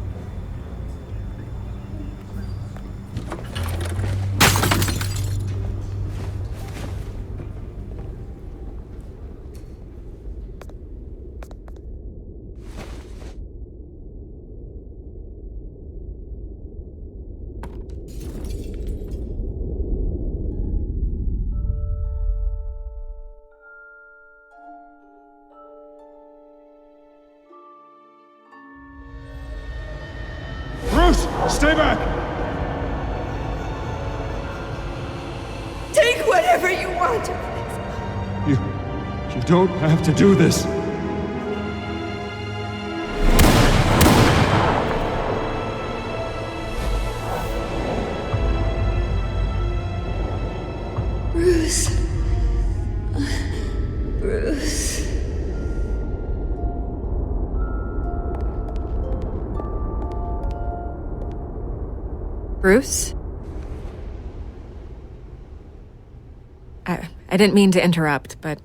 Stay back! Take whatever you want. You don't have to do this. Bruce. Bruce. Bruce? I didn't mean to interrupt, but...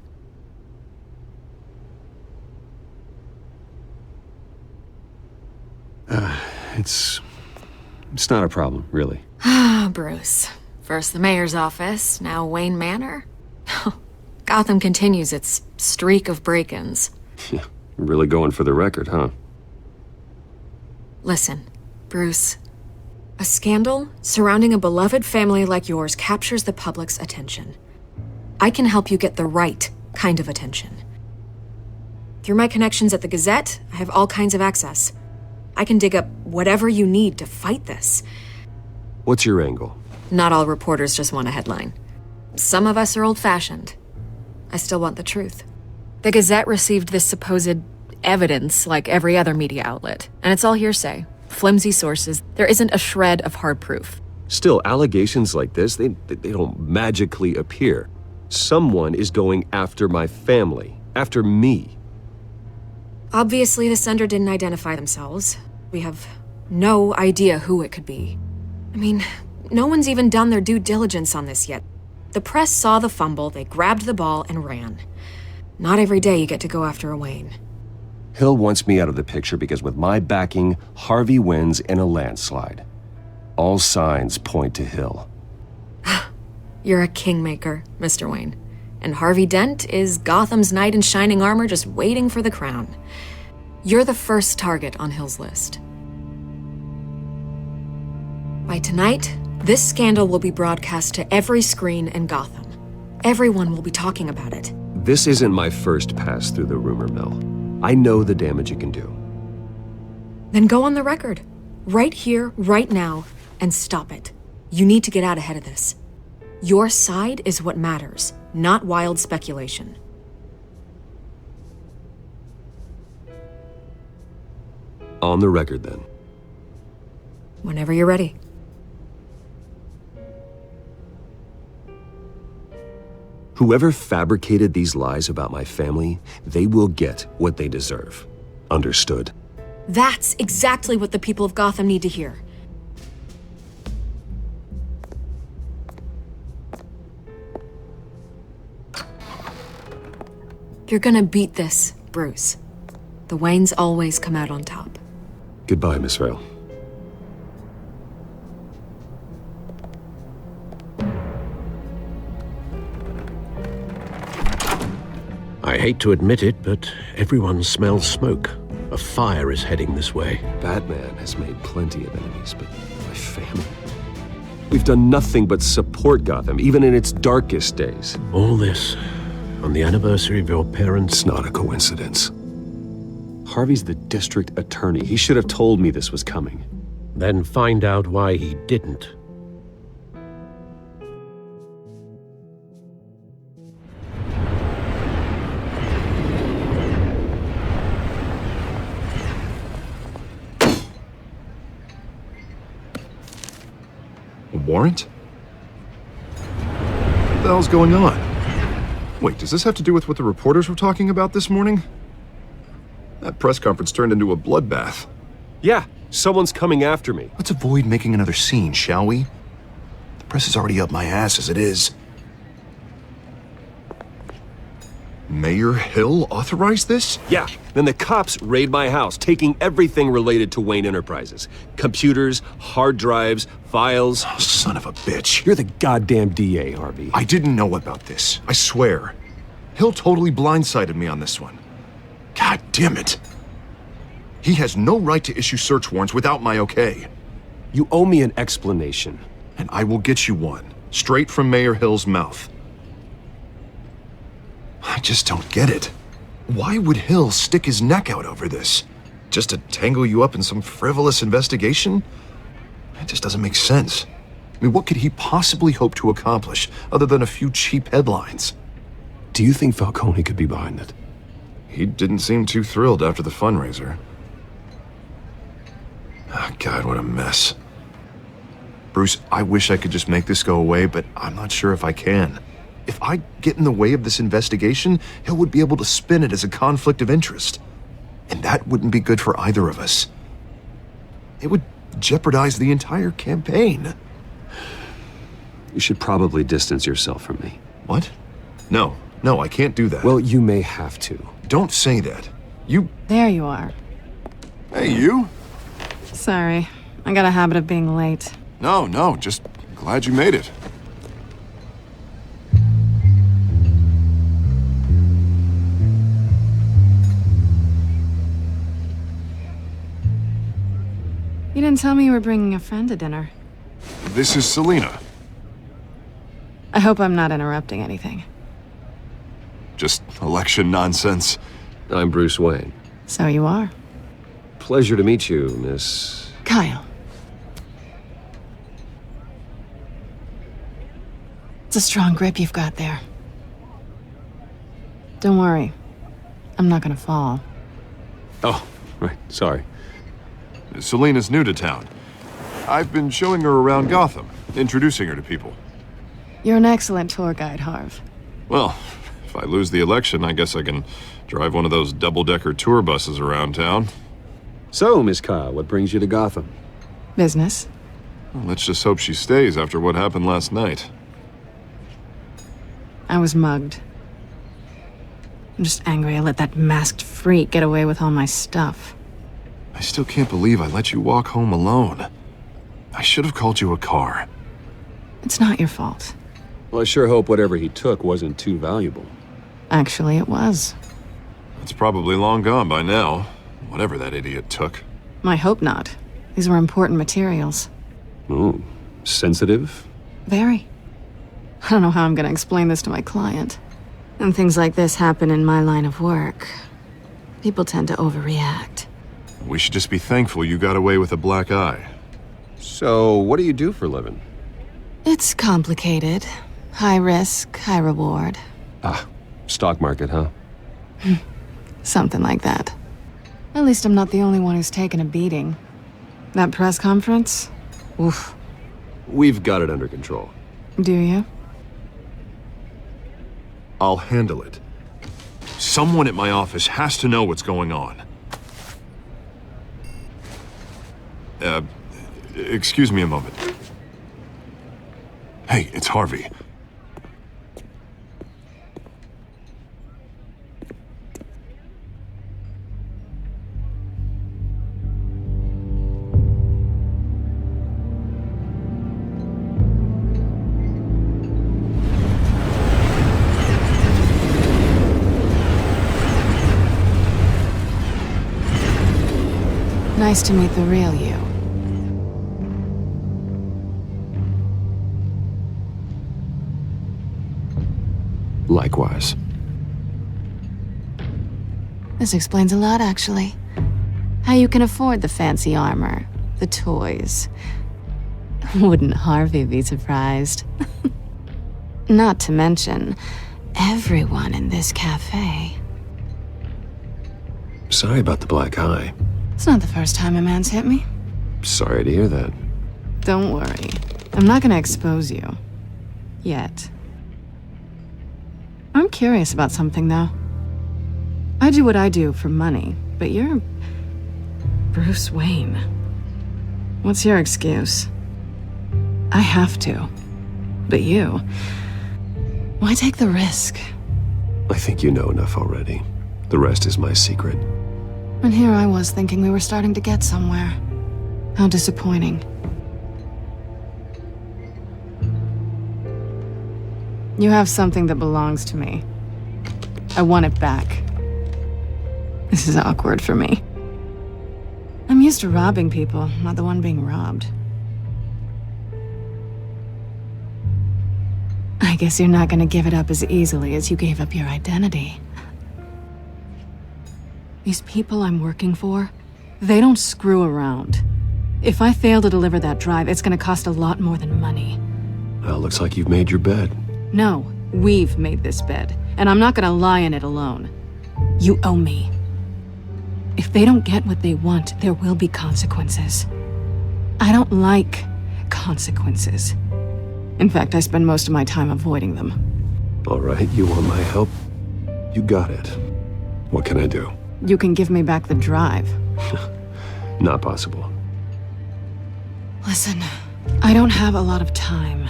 It's not a problem, really. Ah, Bruce. First the mayor's office, now Wayne Manor. Gotham continues its streak of break-ins. Yeah, really going for the record, huh? Listen, Bruce. A scandal surrounding a beloved family like yours captures the public's attention. I can help you get the right kind of attention. Through my connections at the Gazette, I have all kinds of access. I can dig up whatever you need to fight this. What's your angle? Not all reporters just want a headline. Some of us are old-fashioned. I still want the truth. The Gazette received this supposed evidence like every other media outlet, and it's all hearsay. Flimsy sources. There isn't a shred of hard proof. Still, allegations like this, they don't magically appear. Someone is going after my family, after me. Obviously, the sender didn't identify themselves. We have no idea who it could be. I mean, no one's even done their due diligence on this yet. The press saw the fumble, they grabbed the ball and ran. Not every day you get to go after a Wayne. Hill wants me out of the picture because with my backing, Harvey wins in a landslide. All signs point to Hill. You're a kingmaker, Mr. Wayne. And Harvey Dent is Gotham's knight in shining armor just waiting for the crown. You're the first target on Hill's list. By tonight, this scandal will be broadcast to every screen in Gotham. Everyone will be talking about it. This isn't my first pass through the rumor mill. I know the damage it can do. Then go on the record. Right here, right now, and stop it. You need to get out ahead of this. Your side is what matters, not wild speculation. On the record, then. Whenever you're ready. Whoever fabricated these lies about my family, they will get what they deserve. Understood? That's exactly what the people of Gotham need to hear. You're gonna beat this, Bruce. The Waynes always come out on top. Goodbye, Miss Vale. I hate to admit it, but everyone smells smoke. A fire is heading this way. Batman has made plenty of enemies, but my family... We've done nothing but support Gotham, even in its darkest days. All this on the anniversary of your parents'... It's not a coincidence. Harvey's the district attorney. He should have told me this was coming. Then find out why he didn't. A warrant? What the hell's going on? Wait, does this have to do with what the reporters were talking about this morning? That press conference turned into a bloodbath. Yeah, someone's coming after me. Let's avoid making another scene, shall we? The press is already up my ass as it is. Mayor Hill authorized this? Yeah, then the cops raid my house, taking everything related to Wayne Enterprises. Computers, hard drives, files. Oh, son of a bitch. You're the goddamn DA, Harvey. I didn't know about this, I swear. Hill totally blindsided me on this one. God damn it. He has no right to issue search warrants without my okay. You owe me an explanation. And I will get you one, straight from Mayor Hill's mouth. I just don't get it. Why would Hill stick his neck out over this? Just to tangle you up in some frivolous investigation? It just doesn't make sense. I mean, what could he possibly hope to accomplish other than a few cheap headlines? Do you think Falcone could be behind it? He didn't seem too thrilled after the fundraiser. Oh, God, what a mess. Bruce, I wish I could just make this go away, but I'm not sure if I can. If I get in the way of this investigation, Hill would be able to spin it as a conflict of interest. And that wouldn't be good for either of us. It would jeopardize the entire campaign. You should probably distance yourself from me. What? No, I can't do that. Well, you may have to. Don't say that. You... There you are. Hey, you? Sorry. I got a habit of being late. No, just glad you made it. You didn't tell me you were bringing a friend to dinner. This is Selina. I hope I'm not interrupting anything. Just election nonsense. I'm Bruce Wayne. So you are. Pleasure to meet you, Miss... Kyle. It's a strong grip you've got there. Don't worry. I'm not gonna fall. Oh, right. Sorry. Selina's new to town. I've been showing her around Gotham, introducing her to people. You're an excellent tour guide, Harv. Well, if I lose the election, I guess I can drive one of those double-decker tour buses around town. So, Miss Kyle, what brings you to Gotham? Business. Well, let's just hope she stays after what happened last night. I was mugged. I'm just angry I let that masked freak get away with all my stuff. I still can't believe I let you walk home alone. I should have called you a car. It's not your fault. Well, I sure hope whatever he took wasn't too valuable. Actually, it was. It's probably long gone by now, whatever that idiot took. I hope not. These were important materials. Ooh, sensitive? Very. I don't know how I'm gonna explain this to my client. And things like this happen in my line of work. People tend to overreact. We should just be thankful you got away with a black eye. So, what do you do for a living? It's complicated. High risk, high reward. Ah, stock market, huh? Something like that. At least I'm not the only one who's taken a beating. That press conference? Oof. We've got it under control. Do you? I'll handle it. Someone at my office has to know what's going on. Excuse me a moment. Hey, it's Harvey. Nice to meet the real you. Likewise. This explains a lot, actually. How you can afford the fancy armor, the toys. Wouldn't Harvey be surprised? Not to mention, everyone in this cafe. Sorry about the black eye. It's not the first time a man's hit me. Sorry to hear that. Don't worry. I'm not gonna expose you. Yet. I'm curious about something, though. I do what I do for money, but you're... Bruce Wayne. What's your excuse? I have to. But you... Why take the risk? I think you know enough already. The rest is my secret. And here I was thinking we were starting to get somewhere. How disappointing. You have something that belongs to me. I want it back. This is awkward for me. I'm used to robbing people, not the one being robbed. I guess you're not gonna give it up as easily as you gave up your identity. These people I'm working for, they don't screw around. If I fail to deliver that drive, it's gonna cost a lot more than money. Well, looks like you've made your bed. No, we've made this bed, and I'm not gonna lie in it alone. You owe me. If they don't get what they want, there will be consequences. I don't like consequences. In fact, I spend most of my time avoiding them. All right, you want my help? You got it. What can I do? You can give me back the drive. Not possible. Listen, I don't have a lot of time.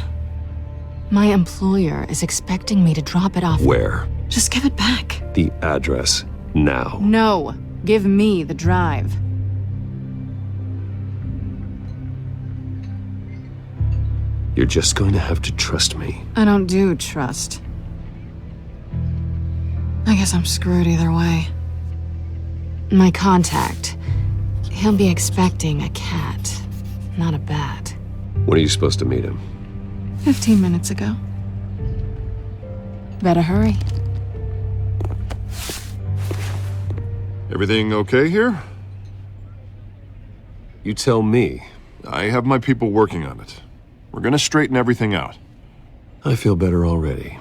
My employer is expecting me to drop it off. Where? Just give it back. The address, now. No, give me the drive. You're just going to have to trust me. I don't do trust. I guess I'm screwed either way. My contact, He'll be expecting a cat, not a bat. When are you supposed to meet him? 15 minutes ago. Better hurry. Everything okay here? You tell me. I have my people working on it. We're gonna straighten everything out. I feel better already.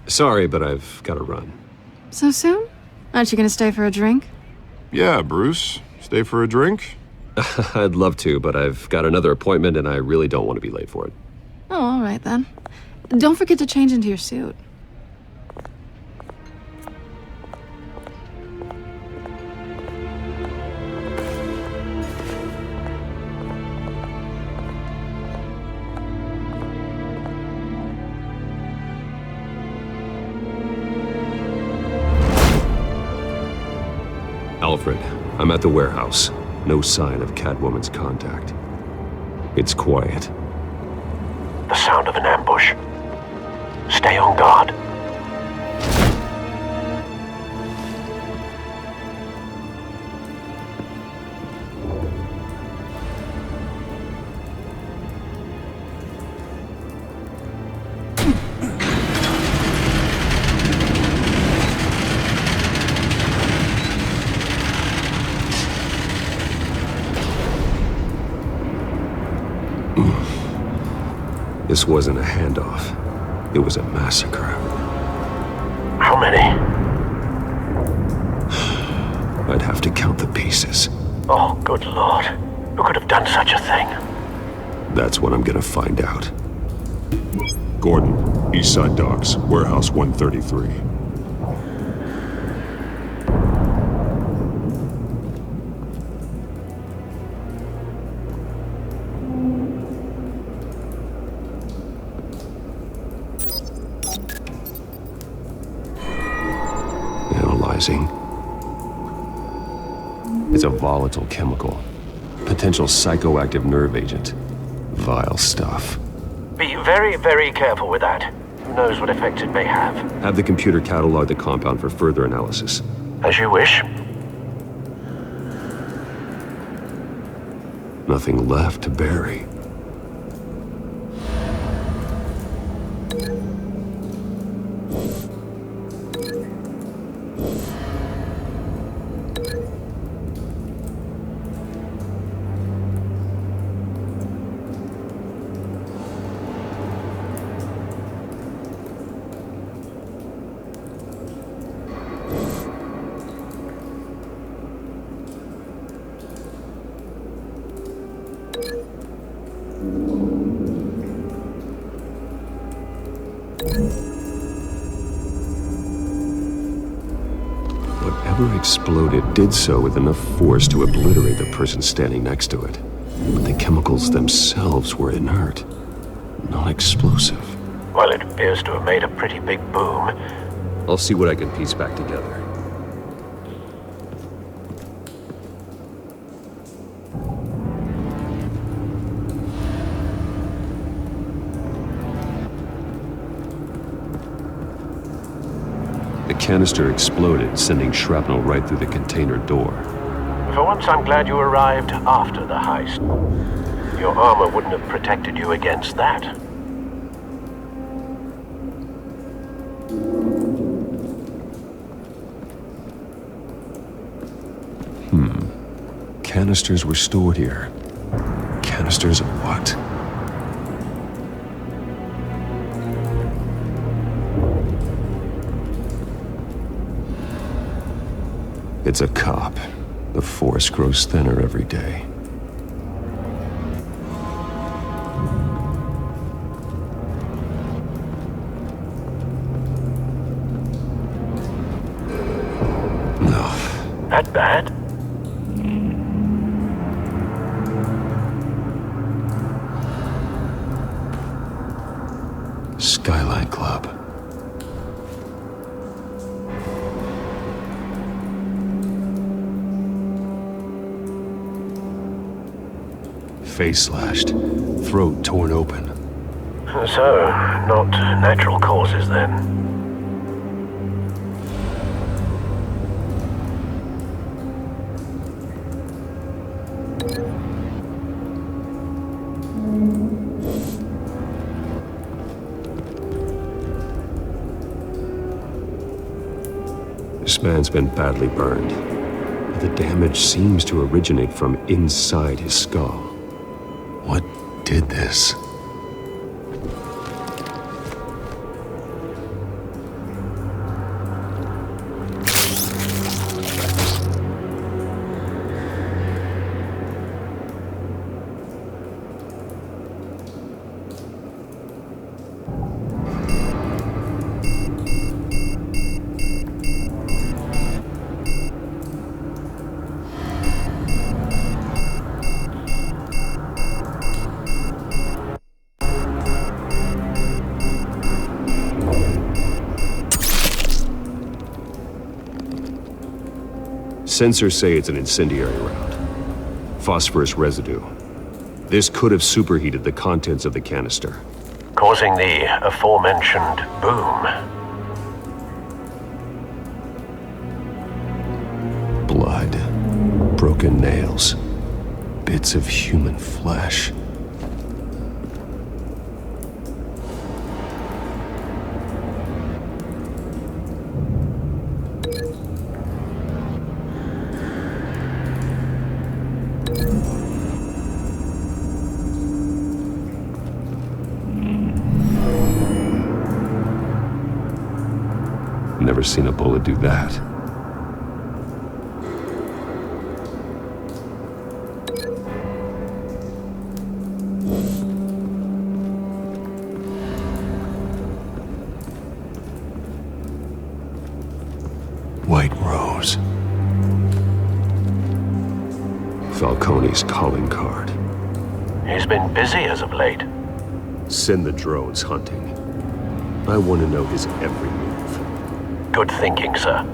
Sorry, but I've got to run. So soon? Aren't you gonna stay for a drink? Yeah, Bruce. Stay for a drink? I'd love to, but I've got another appointment and I really don't want to be late for it. Oh, all right then. Don't forget to change into your suit. Alfred, I'm at the warehouse. No sign of Catwoman's contact. It's quiet. The sound of an ambush. Stay on guard. This wasn't a handoff. It was a massacre. How many? I'd have to count the pieces. Oh, good lord. Who could have done such a thing? That's what I'm gonna find out. Gordon, Eastside Docks, Warehouse 133. Analyzing. It's a volatile chemical. Potential psychoactive nerve agent. Vile stuff. Be very, very careful with that. Who knows what effects it may have. Have the computer catalog the compound for further analysis. As you wish. Nothing left to bury. Whatever exploded did so with enough force to obliterate the person standing next to it. But the chemicals themselves were inert, not explosive. Well, it appears to have made a pretty big boom. I'll see what I can piece back together. The canister exploded, sending shrapnel right through the container door. For once, I'm glad you arrived after the heist. Your armor wouldn't have protected you against that. Canisters were stored here. Canisters of what? It's a cop. The force grows thinner every day. No. That bad? Skylake Club. Face slashed, throat torn open. So, not natural causes then. This man's been badly burned. But the damage seems to originate from inside his skull. What did this? Sensors say it's an incendiary round. Phosphorus residue. This could have superheated the contents of the canister, causing the aforementioned boom. Blood, broken nails, bits of human flesh. Never seen a bullet do that. White Rose. Falcone's calling card. He's been busy as of late. Send the drones hunting. I want to know his every move. Good thinking, sir.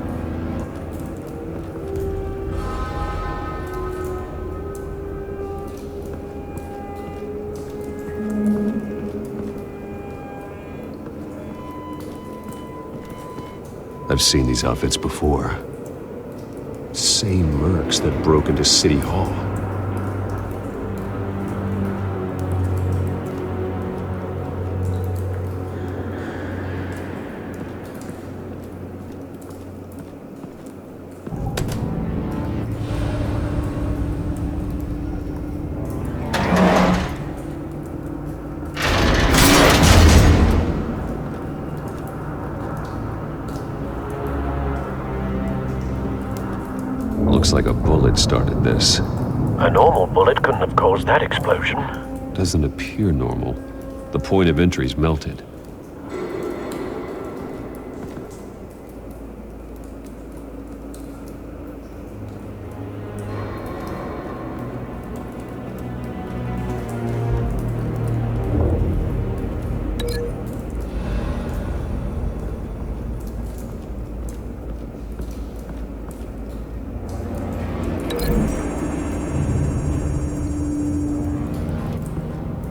I've seen these outfits before. Same mercs that broke into City Hall. Looks like a bullet started this. A normal bullet couldn't have caused that explosion. Doesn't appear normal. The point of entry's melted.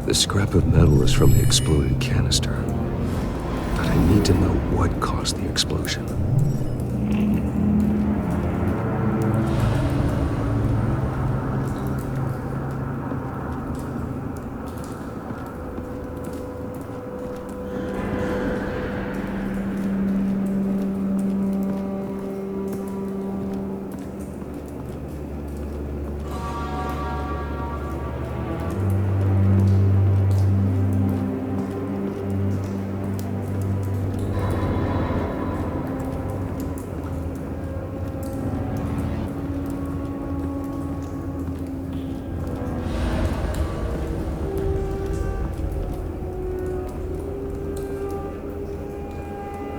The scrap of metal is from the exploded canister. But I need to know what caused the explosion.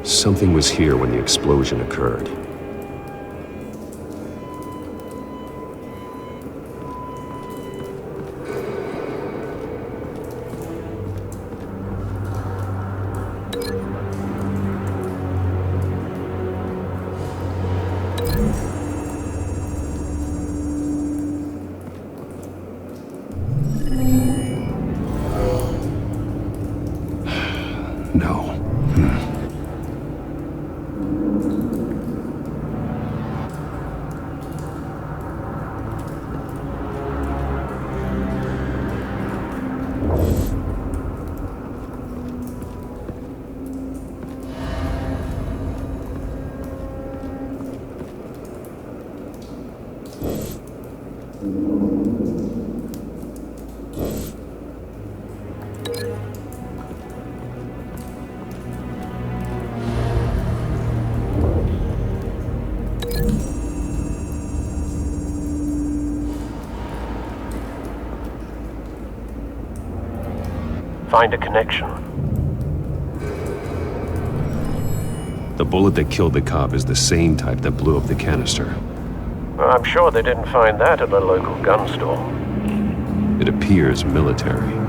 Something was here when the explosion occurred. Find a connection. The bullet that killed the cop is the same type that blew up the canister. I'm sure they didn't find that at a local gun store. It appears military.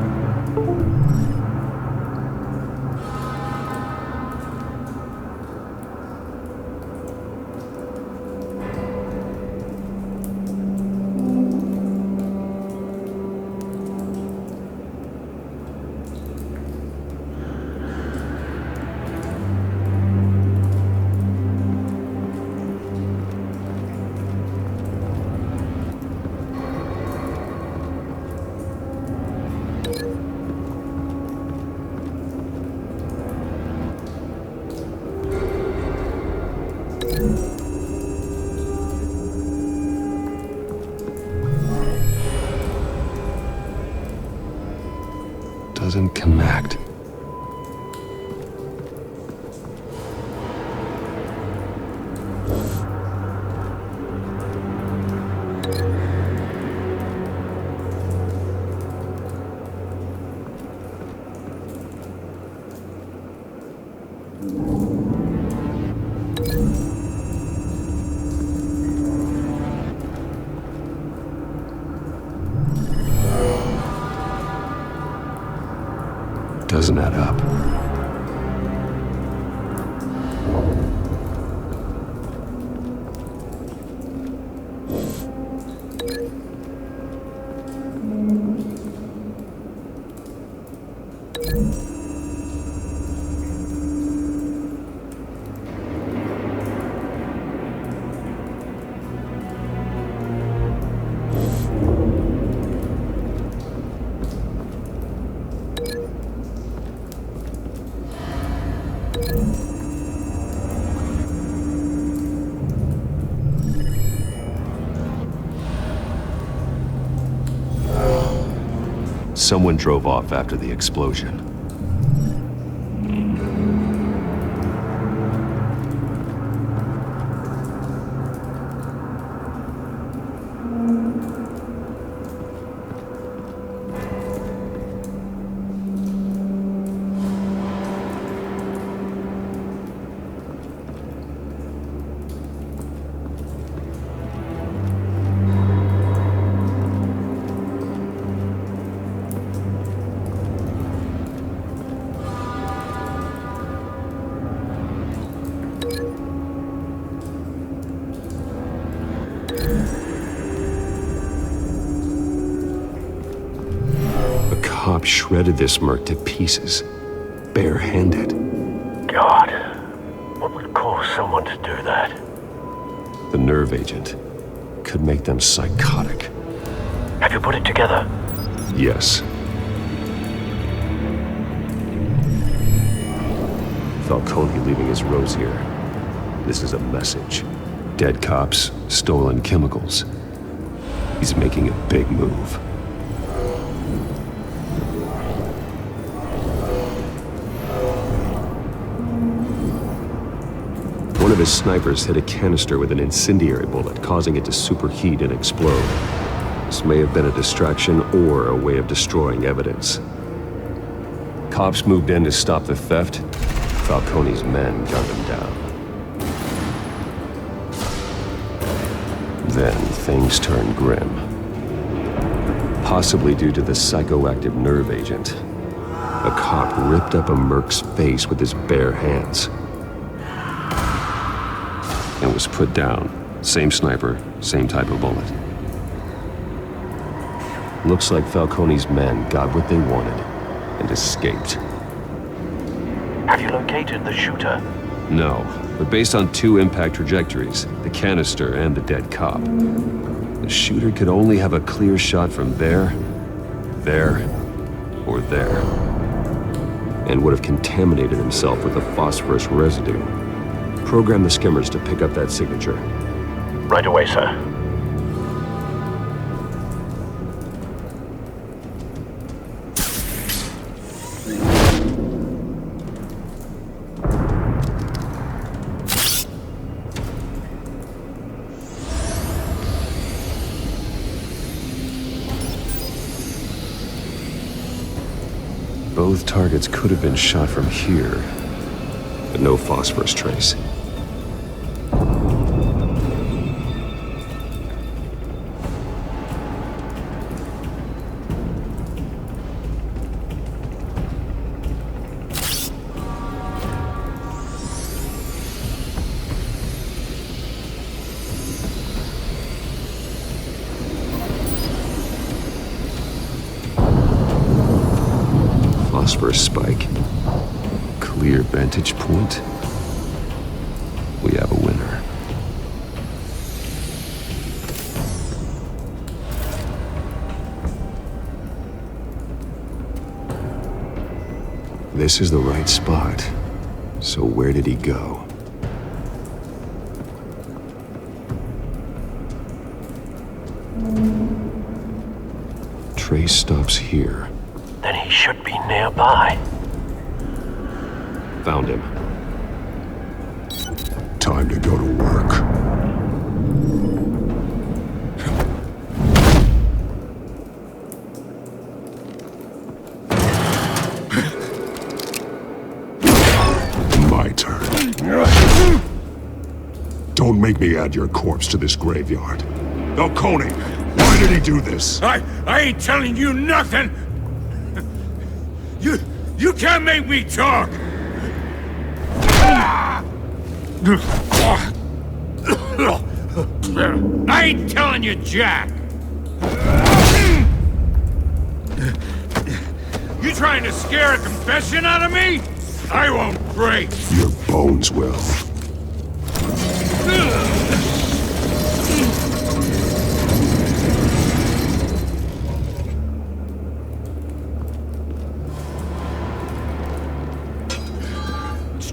Doesn't connect. Doesn't add up. Someone drove off after the explosion. Cop shredded this merc to pieces, barehanded. God, what would cause someone to do that? The nerve agent could make them psychotic. Have you put it together? Yes. Falcone leaving his rose here. This is a message. Dead cops, stolen chemicals. He's making a big move. One of his snipers hit a canister with an incendiary bullet, causing it to superheat and explode. This may have been a distraction or a way of destroying evidence. Cops moved in to stop the theft. Falcone's men gunned him down. Then things turned grim. Possibly due to the psychoactive nerve agent. A cop ripped up a merc's face with his bare hands. And was put down. Same sniper, same type of bullet. Looks like Falcone's men got what they wanted and escaped. Have you located the shooter? No, but based on two impact trajectories, the canister and the dead cop, the shooter could only have a clear shot from there, or there, and would have contaminated himself with the phosphorus residue. Program the skimmers to pick up that signature. Right away, sir. Both targets could have been shot from here, but no phosphorus trace. Phosphorus spike. Clear vantage point. We have a winner. This is the right spot. So where did he go? Trace stops here. Then he should be nearby. Found him. Time to go to work. My turn. Don't make me add your corpse to this graveyard. Falcone, why did he do this? I ain't telling you nothing! You can't make me talk! I ain't telling you jack! You trying to scare a confession out of me? I won't break! Your bones will.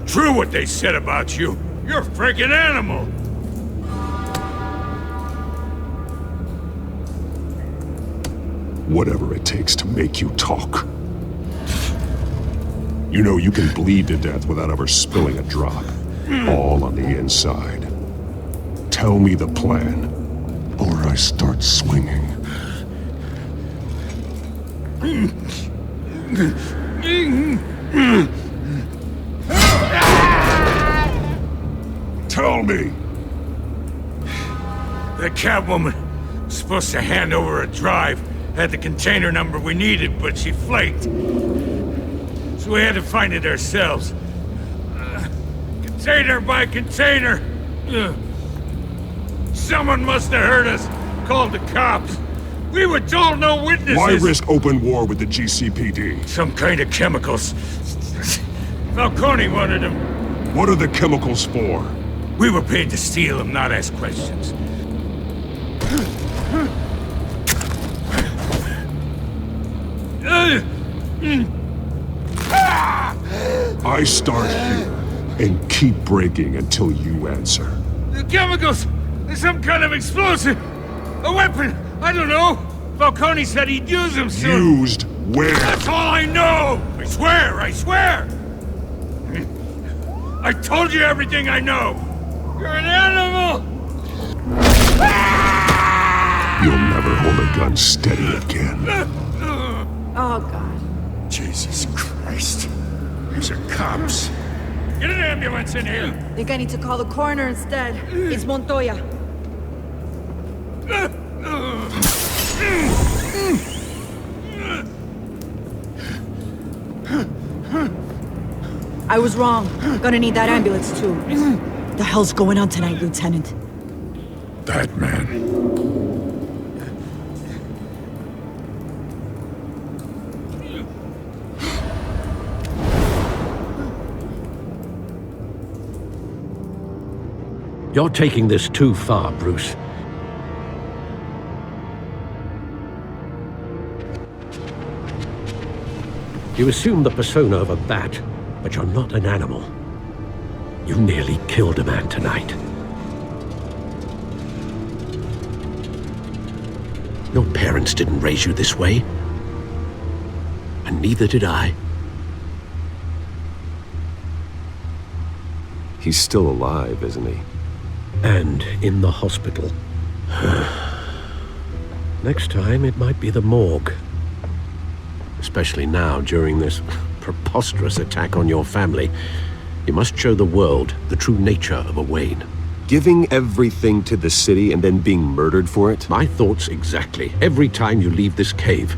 True what they said about you. You're a freaking animal. Whatever it takes to make you talk. You know you can bleed to death without ever spilling a drop. All on the inside. Tell me the plan, or I start swinging. Tell me! The Catwoman was supposed to hand over a drive, had the container number we needed, but she flaked. So we had to find it ourselves. Container by container. Someone must have heard us, called the cops. We were told no witnesses. Why risk open war with the GCPD? Some kind of chemicals. Falcone wanted them. What are the chemicals for? We were paid to steal them, not ask questions. I start here and keep breaking until you answer. The chemicals! There's some kind of explosive! A weapon! I don't know! Falcone said he'd use them soon! Used where? That's all I know! I swear! I swear! I told you everything I know! You're an animal! You'll never hold a gun steady again. Oh, God. Jesus Christ. These are cops. Get an ambulance in here! Think I need to call the coroner instead. It's Montoya. I was wrong. Gonna need that ambulance, too. The hell's going on tonight, Lieutenant? Batman. You're taking this too far, Bruce. You assume the persona of a bat, but you're not an animal. You nearly killed a man tonight. Your parents didn't raise you this way. And neither did I. He's still alive, isn't he? And in the hospital. Next time, it might be the morgue. Especially now, during this preposterous attack on your family, you must show the world the true nature of a Wayne. Giving everything to the city and then being murdered for it? My thoughts exactly. Every time you leave this cave.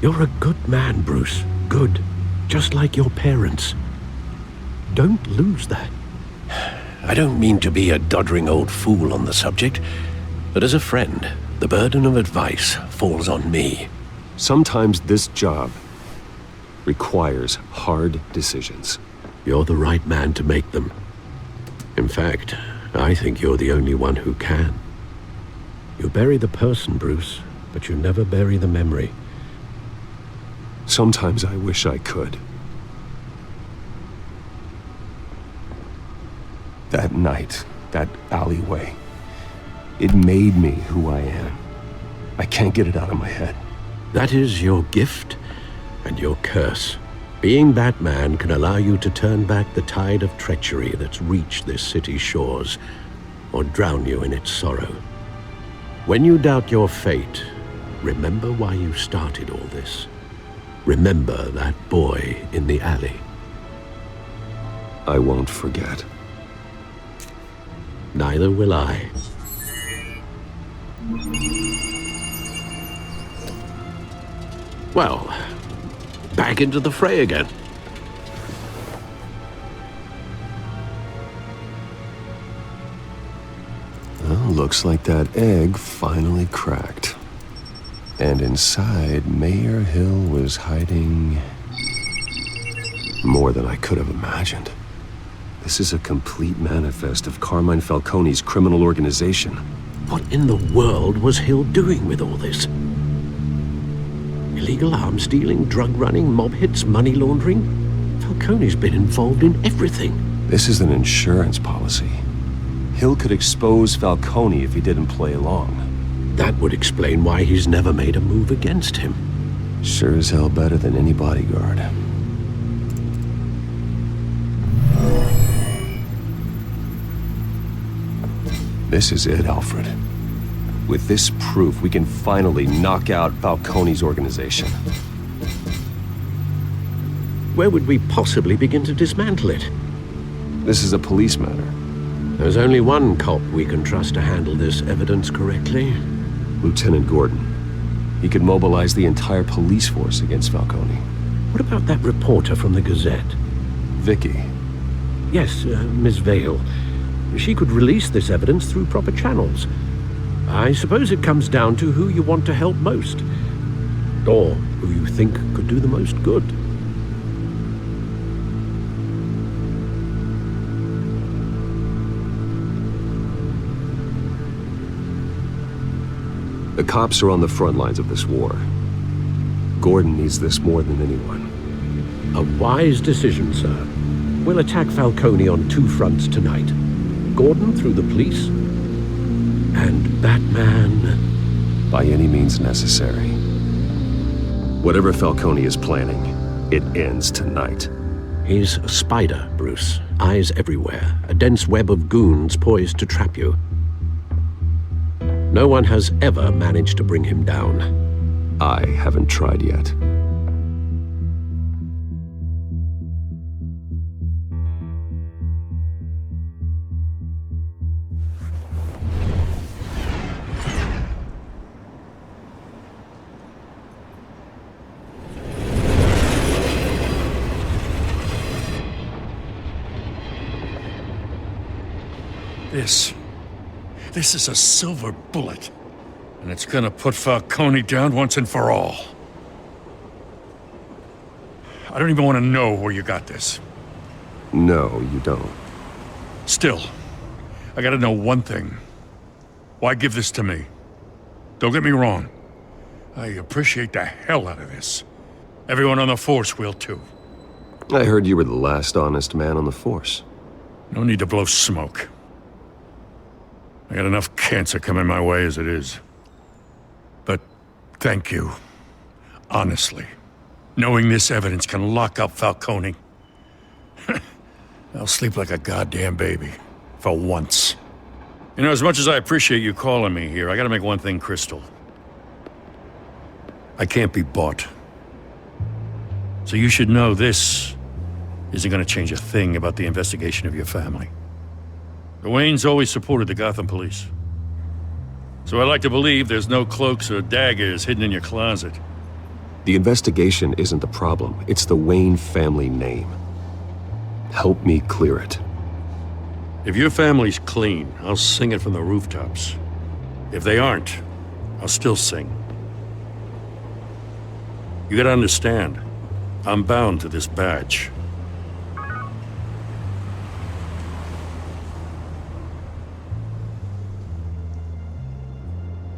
You're a good man, Bruce. Good. Just like your parents. Don't lose that. I don't mean to be a doddering old fool on the subject, but as a friend, the burden of advice falls on me. Sometimes this job requires hard decisions. You're the right man to make them. In fact, I think you're the only one who can. You bury the person, Bruce, but you never bury the memory. Sometimes I wish I could. That night, that alleyway, it made me who I am. I can't get it out of my head. That is your gift and your curse. Being Batman can allow you to turn back the tide of treachery that's reached this city's shores, or drown you in its sorrow. When you doubt your fate, remember why you started all this. Remember that boy in the alley. I won't forget. Neither will I. Well, back into the fray again. Well, looks like that egg finally cracked. And inside, Mayor Hill was hiding more than I could have imagined. This is a complete manifest of Carmine Falcone's criminal organization. What in the world was Hill doing with all this? Illegal arms dealing, drug running, mob hits, money laundering? Falcone's been involved in everything. This is an insurance policy. Hill could expose Falcone if he didn't play along. That would explain why he's never made a move against him. Sure as hell better than any bodyguard. This is it, Alfred. With this proof, we can finally knock out Falcone's organization. Where would we possibly begin to dismantle it? This is a police matter. There's only one cop we can trust to handle this evidence correctly. Lieutenant Gordon. He could mobilize the entire police force against Falcone. What about that reporter from the Gazette? Vicky. Yes, Miss Vale. She could release this evidence through proper channels. I suppose it comes down to who you want to help most. Or who you think could do the most good. The cops are on the front lines of this war. Gordon needs this more than anyone. A wise decision, sir. We'll attack Falcone on two fronts tonight. Gordon through the police, and Batman... by any means necessary. Whatever Falcone is planning, it ends tonight. He's a spider, Bruce. Eyes everywhere. A dense web of goons poised to trap you. No one has ever managed to bring him down. I haven't tried yet. This is a silver bullet. And it's gonna put Falcone down once and for all. I don't even want to know where you got this. No, you don't. Still, I gotta know one thing. Why give this to me? Don't get me wrong. I appreciate the hell out of this. Everyone on the force will too. I heard you were the last honest man on the force. No need to blow smoke. I got enough cancer coming my way as it is. But thank you. Honestly. Knowing this evidence can lock up Falcone. I'll sleep like a goddamn baby. For once. You know, as much as I appreciate you calling me here, I gotta make one thing crystal. I can't be bought. So you should know this isn't gonna change a thing about the investigation of your family. The Waynes always supported the Gotham police. So I like to believe there's no cloaks or daggers hidden in your closet. The investigation isn't the problem. It's the Wayne family name. Help me clear it. If your family's clean, I'll sing it from the rooftops. If they aren't, I'll still sing. You gotta understand, I'm bound to this badge.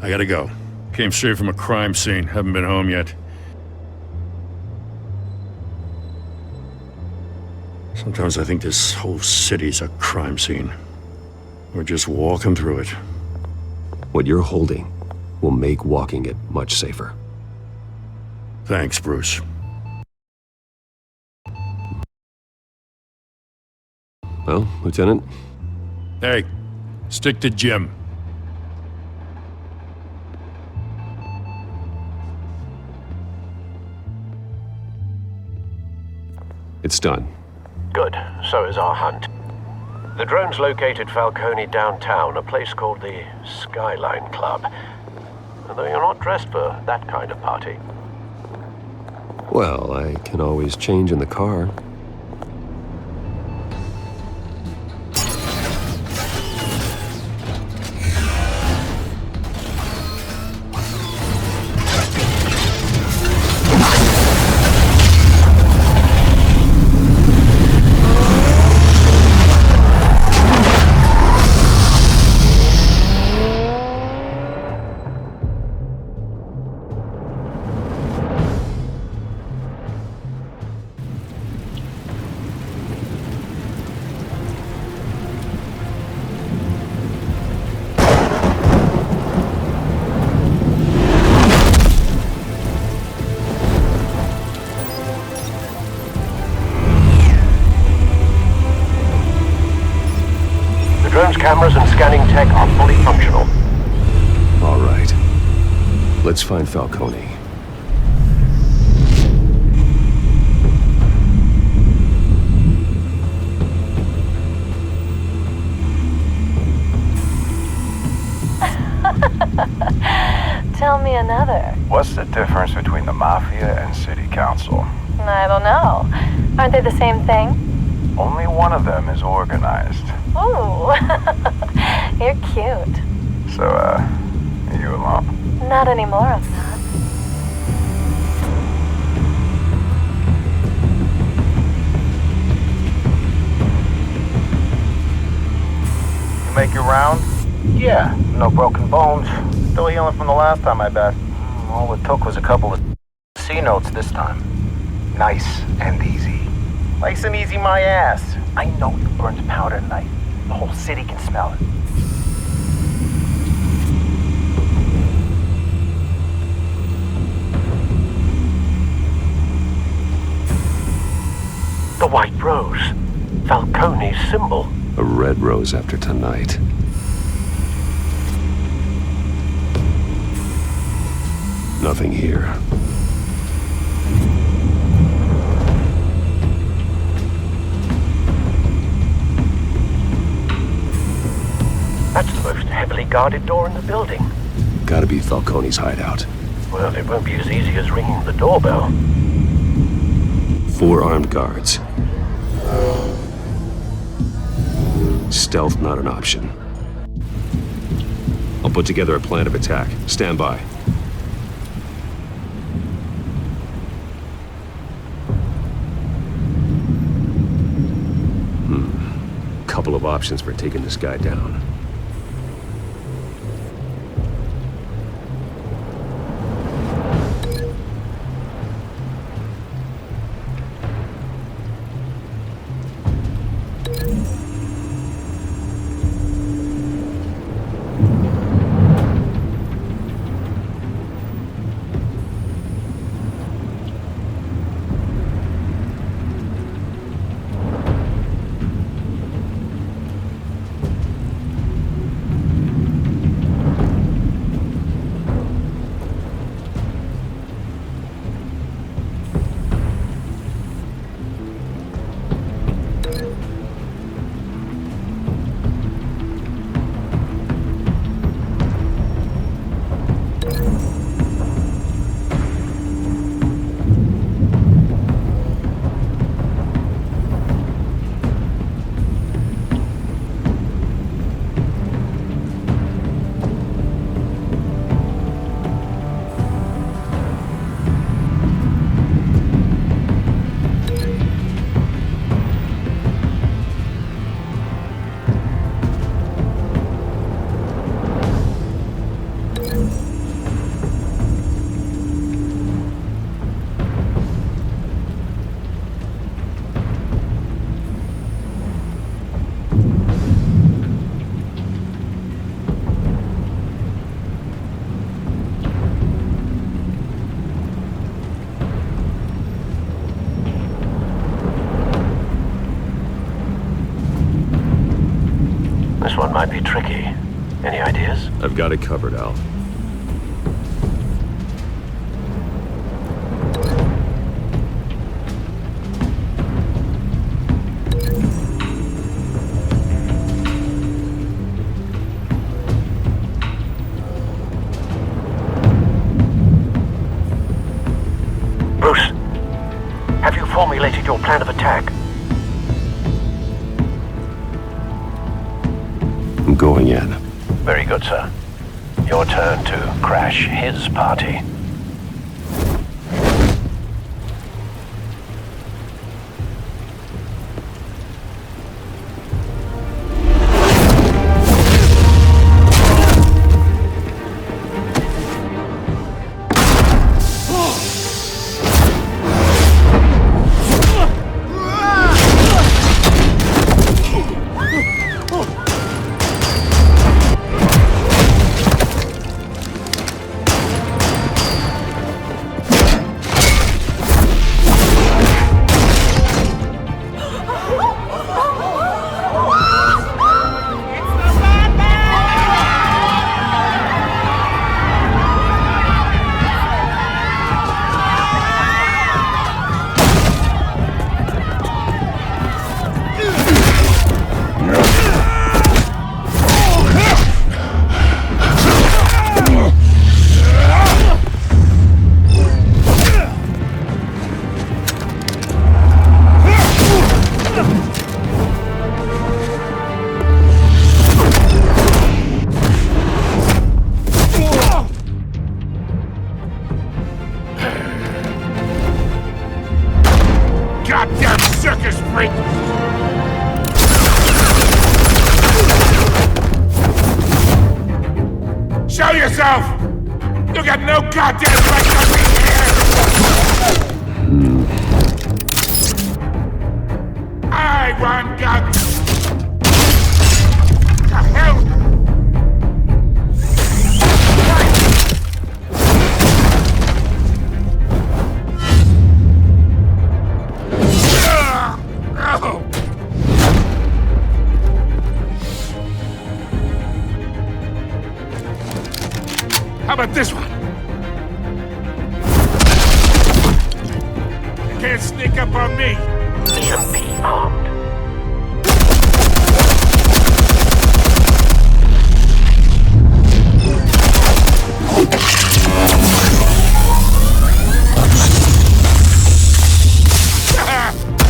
I gotta go. Came straight from a crime scene, haven't been home yet. Sometimes I think this whole city's a crime scene. We're just walking through it. What you're holding will make walking it much safer. Thanks, Bruce. Well, Lieutenant? Hey, stick to Jim. It's done. Good. So is our hunt. The drones located Falcone downtown, a place called the Skylake Club. Although you're not dressed for that kind of party. Well, I can always change in the car. Cameras and scanning tech are fully functional. All right. Let's find Falcone. Tell me another. What's the difference between the Mafia and City Council? I don't know. Aren't they the same thing? Only one of them is organized. Ooh, you're cute. So, are you alone? Not anymore, I'm not. You make your round? Yeah, no broken bones. Still healing from the last time, I bet. All it took was a couple of C notes this time. Nice and easy. Nice and easy my ass. I know you burned powder tonight. The whole city can smell it. The white rose. Falcone's symbol. A red rose after tonight. Nothing here. That's the most heavily guarded door in the building. Gotta be Falcone's hideout. Well, it won't be as easy as ringing the doorbell. 4 armed guards. Stealth not an option. I'll put together a plan of attack. Stand by. Couple of options for taking this guy down. This one might be tricky. Any ideas? I've got it covered, Al. Bruce, have you formulated your plan of attack? I'm going in. Very good, sir. Your turn to crash his party. Goddamn circus freak! Show yourself! You got no goddamn right to be here! I want God. The hell? How about this one? You can't sneak up on me. EMP armed.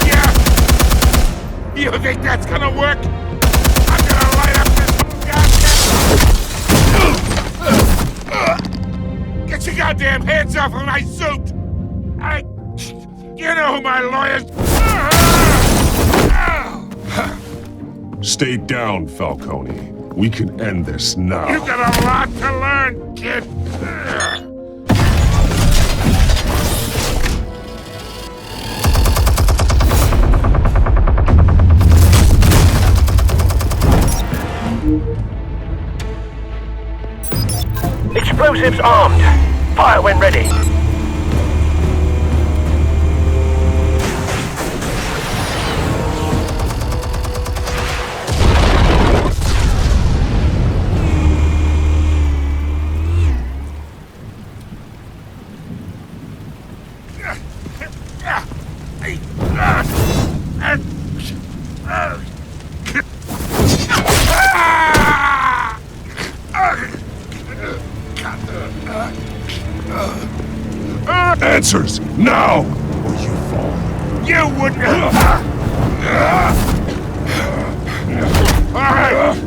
Yeah. You think that's gonna work? I'm gonna light up this goddamn... Get your goddamn hands off of my suit! You know who my lawyers... Stay down, Falcone. We can end this now. You got a lot to learn, kid. Explosives armed. Fire when ready. Answers, now! Or you fall. You wouldn't...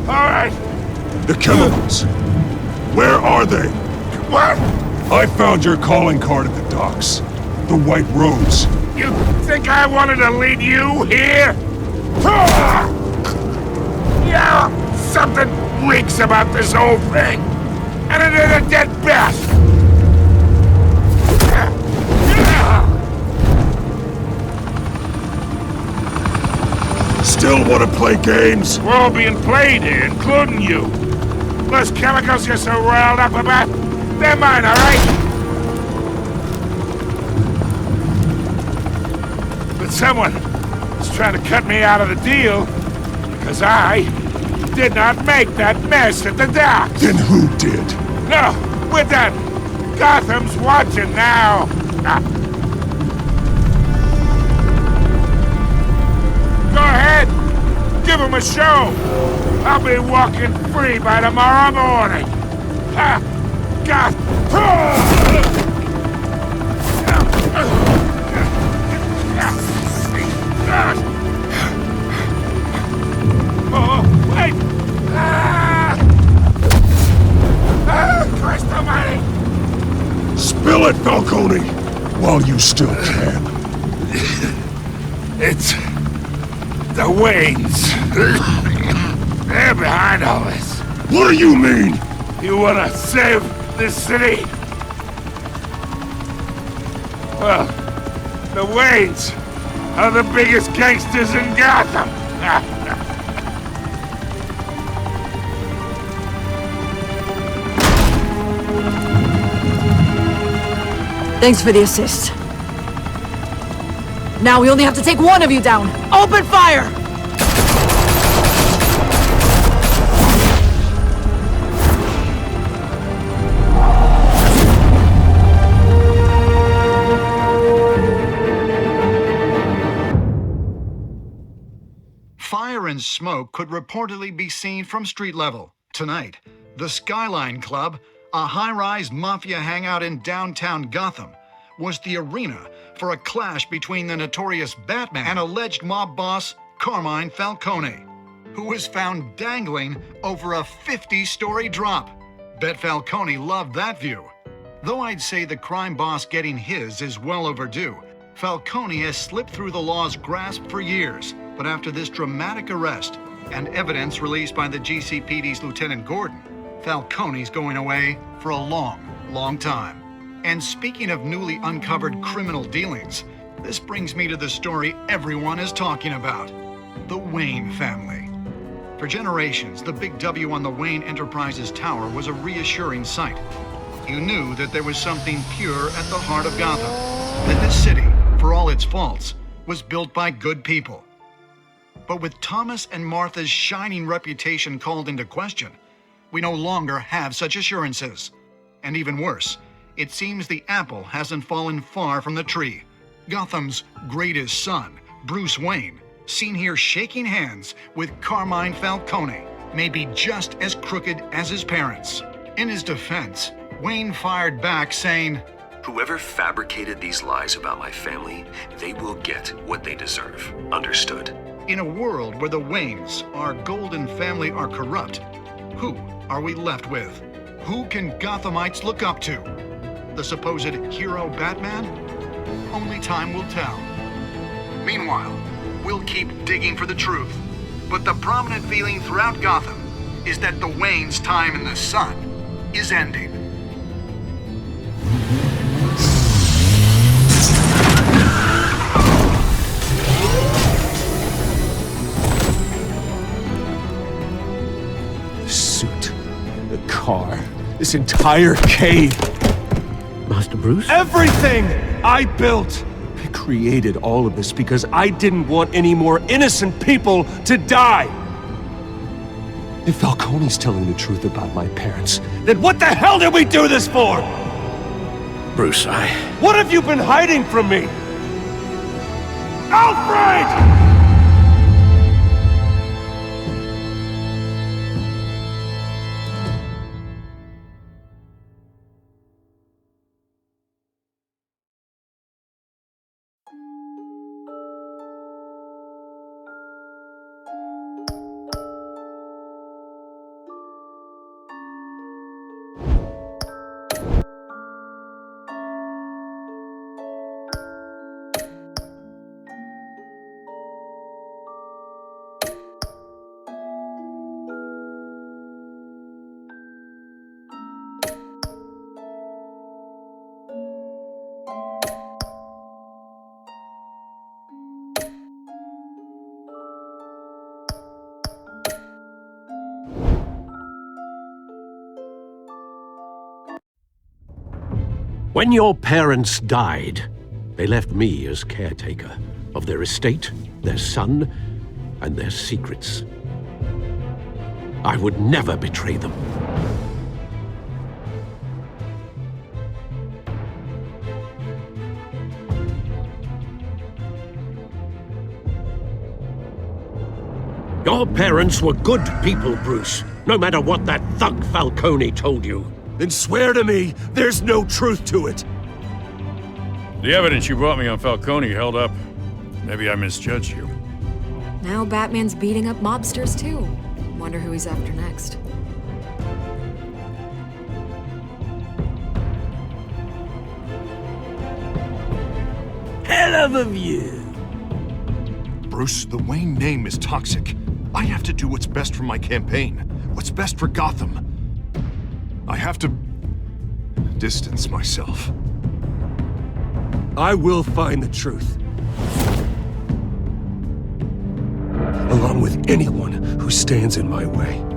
Alright. The chemicals. Where are they? What? I found your calling card at the docks. The White Rose. You think I wanted to lead you here? Yeah, something reeks about this whole thing. And it ain't a dead bat. Still want to play games? We're all being played here, including you. Those chemicals you're so riled up about, they're mine, all right? But someone is trying to cut me out of the deal because I did not make that mess at the docks! Then who did? No, we're done! Gotham's watching now! Go ahead! Give him a show! I'll be walking free by tomorrow morning! Ha! God! Oh, wait! Christ almighty! Spill it, Falcone! While you still can. It's... the Waynes. They're behind all this. What do you mean? You wanna save this city? Well, the Waynes are the biggest gangsters in Gotham. Thanks for the assist. Now we only have to take one of you down. Open fire! Fire and smoke could reportedly be seen from street level. Tonight, the Skyline Club, a high-rise mafia hangout in downtown Gotham, was the arena for a clash between the notorious Batman and alleged mob boss Carmine Falcone, who was found dangling over a 50-story drop. Bet Falcone loved that view. Though I'd say the crime boss getting his is well overdue, Falcone has slipped through the law's grasp for years. But after this dramatic arrest and evidence released by the GCPD's Lieutenant Gordon, Falcone's going away for a long, long time. And speaking of newly uncovered criminal dealings, this brings me to the story everyone is talking about: the Wayne family. For generations, the big W on the Wayne Enterprises Tower was a reassuring sight. You knew that there was something pure at the heart of Gotham, that this city, for all its faults, was built by good people. But with Thomas and Martha's shining reputation called into question, we no longer have such assurances. And even worse, it seems the apple hasn't fallen far from the tree. Gotham's greatest son, Bruce Wayne, seen here shaking hands with Carmine Falcone, may be just as crooked as his parents. In his defense, Wayne fired back saying, "Whoever fabricated these lies about my family, they will get what they deserve. Understood?" In a world where the Waynes, our golden family, are corrupt, who are we left with? Who can Gothamites look up to? The supposed hero Batman? Only time will tell. Meanwhile, we'll keep digging for the truth. But the prominent feeling throughout Gotham is that the Waynes' time in the sun is ending. The suit, the car, this entire cave. Master Bruce? Everything I built! I created all of this because I didn't want any more innocent people to die! If Falcone's telling the truth about my parents, then what the hell did we do this for? Bruce, What have you been hiding from me? Alfred! When your parents died, they left me as caretaker of their estate, their son, and their secrets. I would never betray them. Your parents were good people, Bruce, no matter what that thug Falcone told you. Then swear to me there's no truth to it. The evidence you brought me on Falcone held up. Maybe I misjudged you. Now Batman's beating up mobsters too. Wonder who he's after next. Hell of a view. Bruce, the Wayne name is toxic. I have to do what's best for my campaign. What's best for Gotham. I have to distance myself. I will find the truth. Along with anyone who stands in my way.